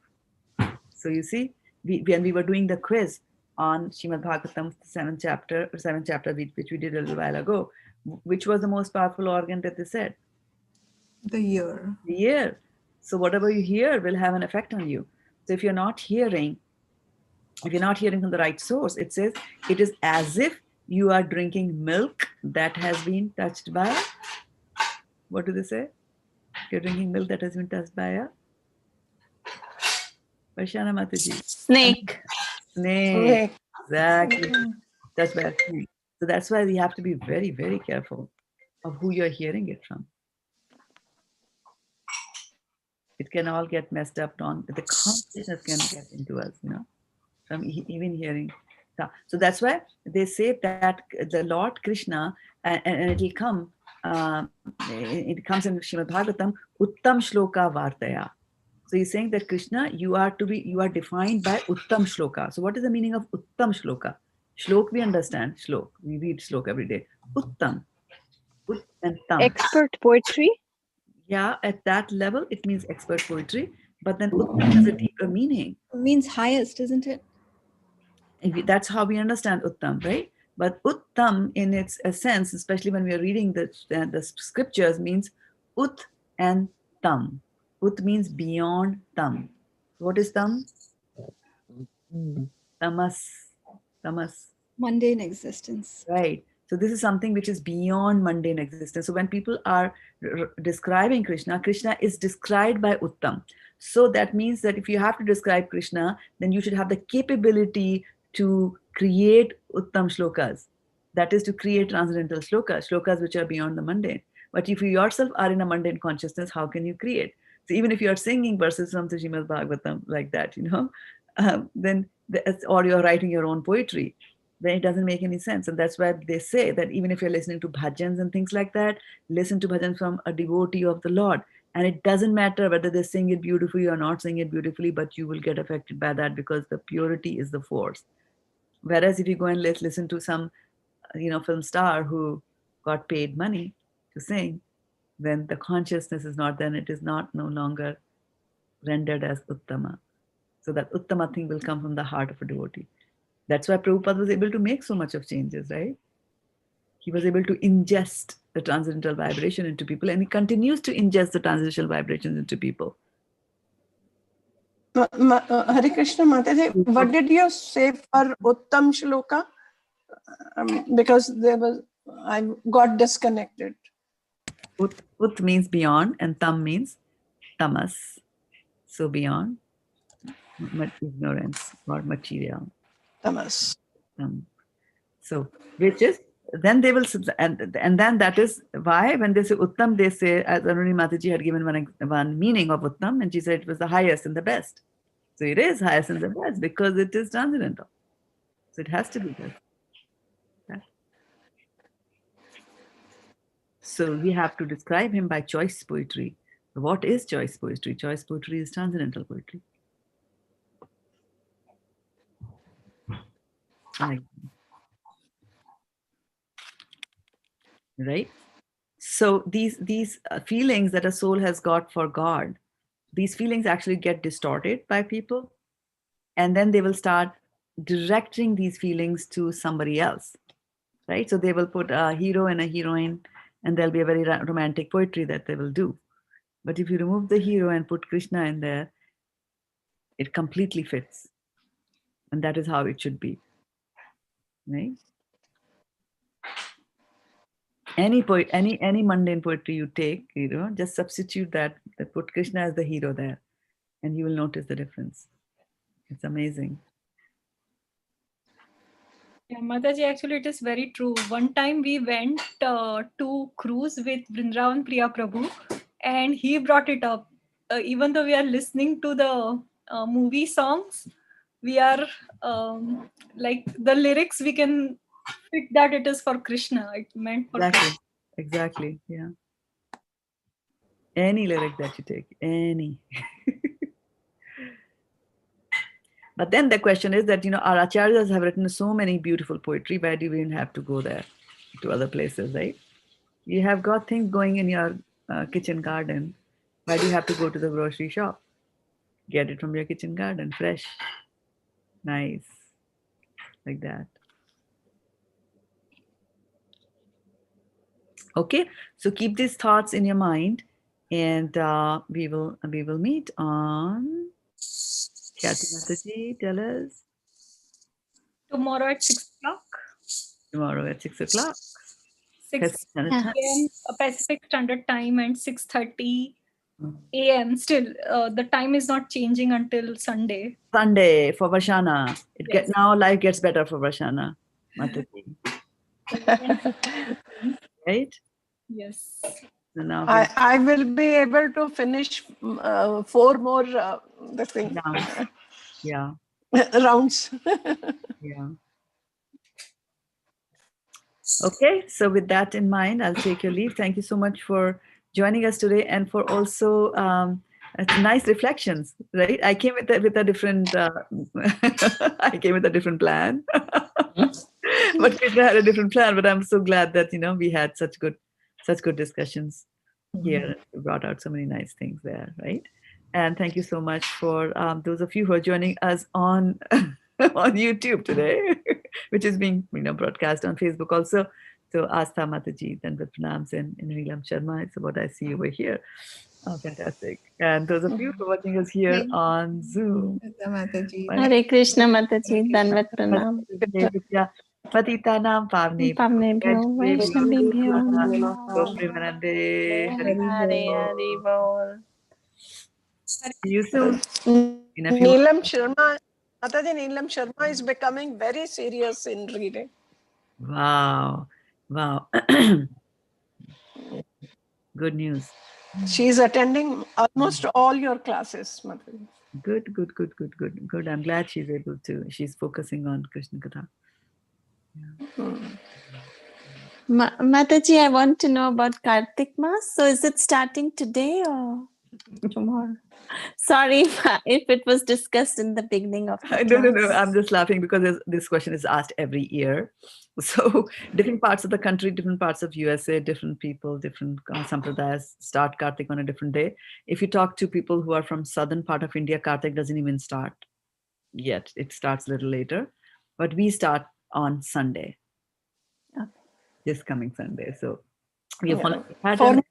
So you see, when we were doing the quiz on Srimad Bhagavatam, 7th chapter, which we did a little while ago, which was the most powerful organ that they said? The ear. The ear. So whatever you hear will have an effect on you. So if you're not hearing from the right source, it says it is as if you are drinking milk that has been touched by, what do they say? You're drinking milk that has been touched by a Vaishana Mataji. Snake. Snake. Exactly. Touched by a snake. So that's why we have to be very, very careful of who you're hearing it from. It can all get messed up. The consciousness can get into us, from even hearing. So that's why they say that the Lord Krishna, and it will come, it comes in Srimad Bhagavatam, Uttam Shloka Vartaya. So he's saying that Krishna, you are defined by Uttam Shloka. So what is the meaning of Uttam Shloka? Shlok we understand, Shlok. We read Shlok every day. Uttam. Ut and Tam. Expert poetry? Yeah, at that level, it means expert poetry. But then Uttam has a deeper meaning. It means highest, isn't it? That's how we understand Uttam, right? But Uttam, in its sense, especially when we are reading the scriptures, means Ut and Tam. Ut means beyond Tam. What is Tam? Tamas. Mundane existence. Right. So this is something which is beyond mundane existence. So when people are describing Krishna, Krishna is described by Uttam. So that means that if you have to describe Krishna, then you should have the capability to create Uttam shlokas. That is to create transcendental shlokas which are beyond the mundane. But if you yourself are in a mundane consciousness, how can you create? So even if you are singing verses from the Srimad Bhagavatam like that, then or you're writing your own poetry, then it doesn't make any sense. And that's why they say that even if you're listening to bhajans and things like that, listen to bhajans from a devotee of the Lord. And it doesn't matter whether they sing it beautifully or not sing it beautifully, but you will get affected by that because the purity is the force. Whereas if you go and listen to some, film star who got paid money to sing, then the consciousness is not, then it is not no longer rendered as Uttama. So that Uttama thing will come from the heart of a devotee. That's why Prabhupada was able to make so much of changes, right? He was able to ingest the transcendental vibration into people, and he continues to ingest the transcendental vibrations into people. Hare Krishna Mataji, what did you say for Uttam Shloka? Because I got disconnected. Ut means beyond, and tam means tamas. So beyond ignorance or material. Tamas. So which is, then they will, and then that is why when they say Uttam, they say, as Aruni Mataji had given one meaning of Uttam, and she said it was the highest and the best. So it is highest and the best because it is transcendental. So it has to be there. Yeah. So we have to describe him by choice poetry. What is choice poetry? Choice poetry is transcendental poetry. Right? So these feelings that a soul has got for God, these feelings actually get distorted by people, and then they will start directing these feelings to somebody else, right? So they will put a hero and a heroine, and there'll be a very romantic poetry that they will do. But if you remove the hero and put Krishna in there, it completely fits. And that is how it should be, right? Any mundane poetry you take, just substitute that, put Krishna as the hero there, and you will notice the difference. It's amazing. Yeah, Mataji, actually, it is very true. One time we went to cruise with Vrindavan Priya Prabhu, and he brought it up. Even though we are listening to the movie songs, we are like the lyrics, we can fit that it is for Krishna. It meant for Krishna. Exactly. Yeah. Any lyric that you take, any. But then the question is that, our acharyas have written so many beautiful poetry. Why do we even have to go there to other places, right? You have got things going in your kitchen garden. Why do you have to go to the grocery shop? Get it from your kitchen garden, fresh, nice, like that. Okay, so keep these thoughts in your mind, and we will meet on. Khyati Mataji, tell us. Tomorrow at 6 o'clock. Tomorrow at 6 o'clock. 6 p.m. Pacific Standard Time and 6:30 a.m. Still, the time is not changing until Sunday. Sunday for Varshana. Now life gets better for Varshana. Mataji. Right? Yes. So now I will be able to finish 4 more rounds. Yeah. Rounds. Yeah. Okay, so with that in mind, I'll take your leave. Thank you so much for joining us today, and for also nice reflections. Right, I came with a different. I came with a different plan, but Krishna had a different plan. But I'm so glad that we had such good discussions here. We brought out so many nice things there, right? And thank you so much for those of you who are joining us on on YouTube today, which is being broadcast on Facebook also. So Astha Mataji, then with pranams and Neelam Sharma. It's what I see over here. Oh, fantastic. And those of you who are watching us here on Zoom. Hare Krishna Mataji, Danvat Pranam. Patitanam Pavnebhyo Vaishnavibhyo Go Namo Premanande. Hari Hari Bol. See you soon. In a few Neelam Sharma, Mataji Neelam Sharma is becoming very serious in reading. Wow. Wow. Good news. She is attending almost all your classes, Mataji. Good. I'm glad she's able to. She's focusing on Krishna Katha. Mataji, I want to know about Kartik Mas. So is it starting today or tomorrow? Sorry if it was discussed in the beginning of the class. No. I'm just laughing because this question is asked every year. So different parts of the country, different parts of USA, different people, different sampradayas start Kartik on a different day. If you talk to people who are from southern part of India, Kartik doesn't even start yet. It starts a little later. But we start on Sunday. Okay. This coming Sunday. So we have followed the For pattern.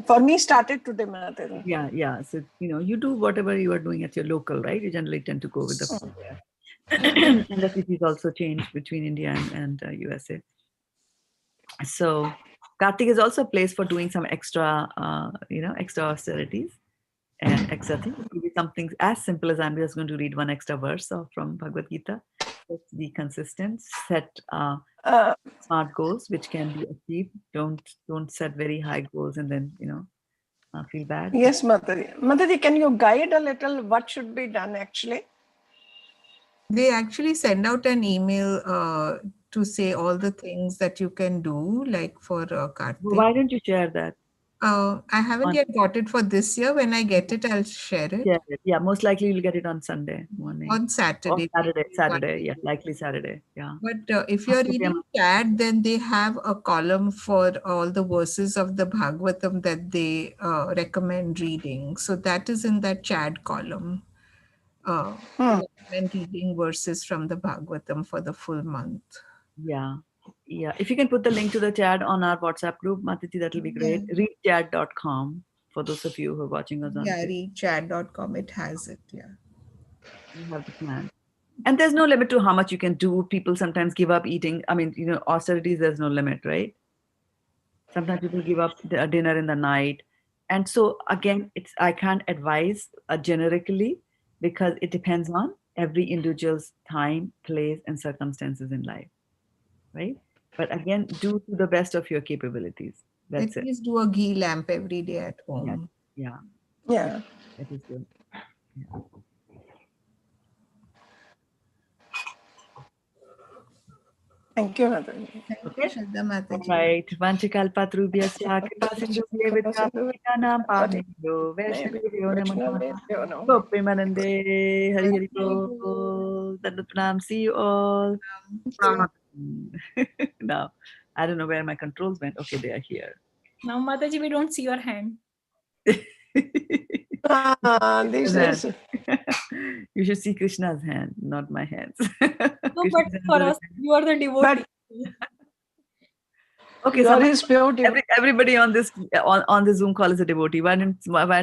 For me, started today, Mataji. Yeah. So, you do whatever you are doing at your local, right? You generally tend to go with the flow there. And the cities also change between India and USA. So Kartik is also a place for doing some extra, extra austerities and extra things. It could be something as simple as I'm just going to read one extra verse from Bhagavad Gita. Just be consistent, set smart goals which can be achieved. Don't set very high goals and then feel bad. Yes, Mataji. Mataji, can you guide a little what should be done actually? They actually send out an email to say all the things that you can do, like for Kartik. Why don't you share that? I haven't yet got it for this year. When I get it, I'll share it. Yeah, most likely you'll get it on Sunday morning. On Saturday. Or Saturday. Yeah, likely Saturday. Yeah. But if you're reading chat, then they have a column for all the verses of the Bhagavatam that they recommend reading. So that is in that chat column. Recommend reading verses from the Bhagavatam for the full month. Yeah. If you can put the link to the chat on our WhatsApp group, Mataji, that'll be great. Readchat.com for those of you who are watching us on readchat.com. It has it. Yeah. You have the plan. And there's no limit to how much you can do. People sometimes give up eating. I mean, austerities, there's no limit, right? Sometimes people give up a dinner in the night. And so again, I can't advise generically because it depends on every individual's time, place, and circumstances in life, right? But again, do to the best of your capabilities. That's At least do a ghee lamp every day at home. Yeah. That is good. Yeah. Thank you, Mataji. Okay, Shraddha Mataji. Right. Vanchikalpatrubhyasya kripasinduvyevitapitanaam pavnebhyo Vaishnavibhyo namaha. Go Premanande. Hari Hari Bol. Dandatanam. See you all. Now, I don't know where my controls went. Okay, they are here. Now, Mataji, we don't see your hand. You should see Krishna's hand, not my hands. No, but for us, you are the devotee. Okay, so everybody on this on the Zoom call is a devotee. Why doesn't? I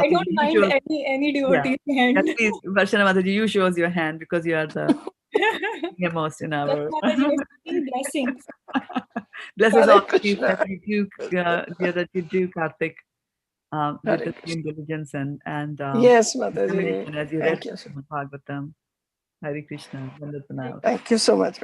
don't mind any devotee's hand. Please, Varshana Mataji, you show us your hand because you are the most in our. Blessings. Blesses all that you do, Kartik. With the same diligence and yes, Mataji. as you read Bhagavatam. Hare Krishna. Thank you so much.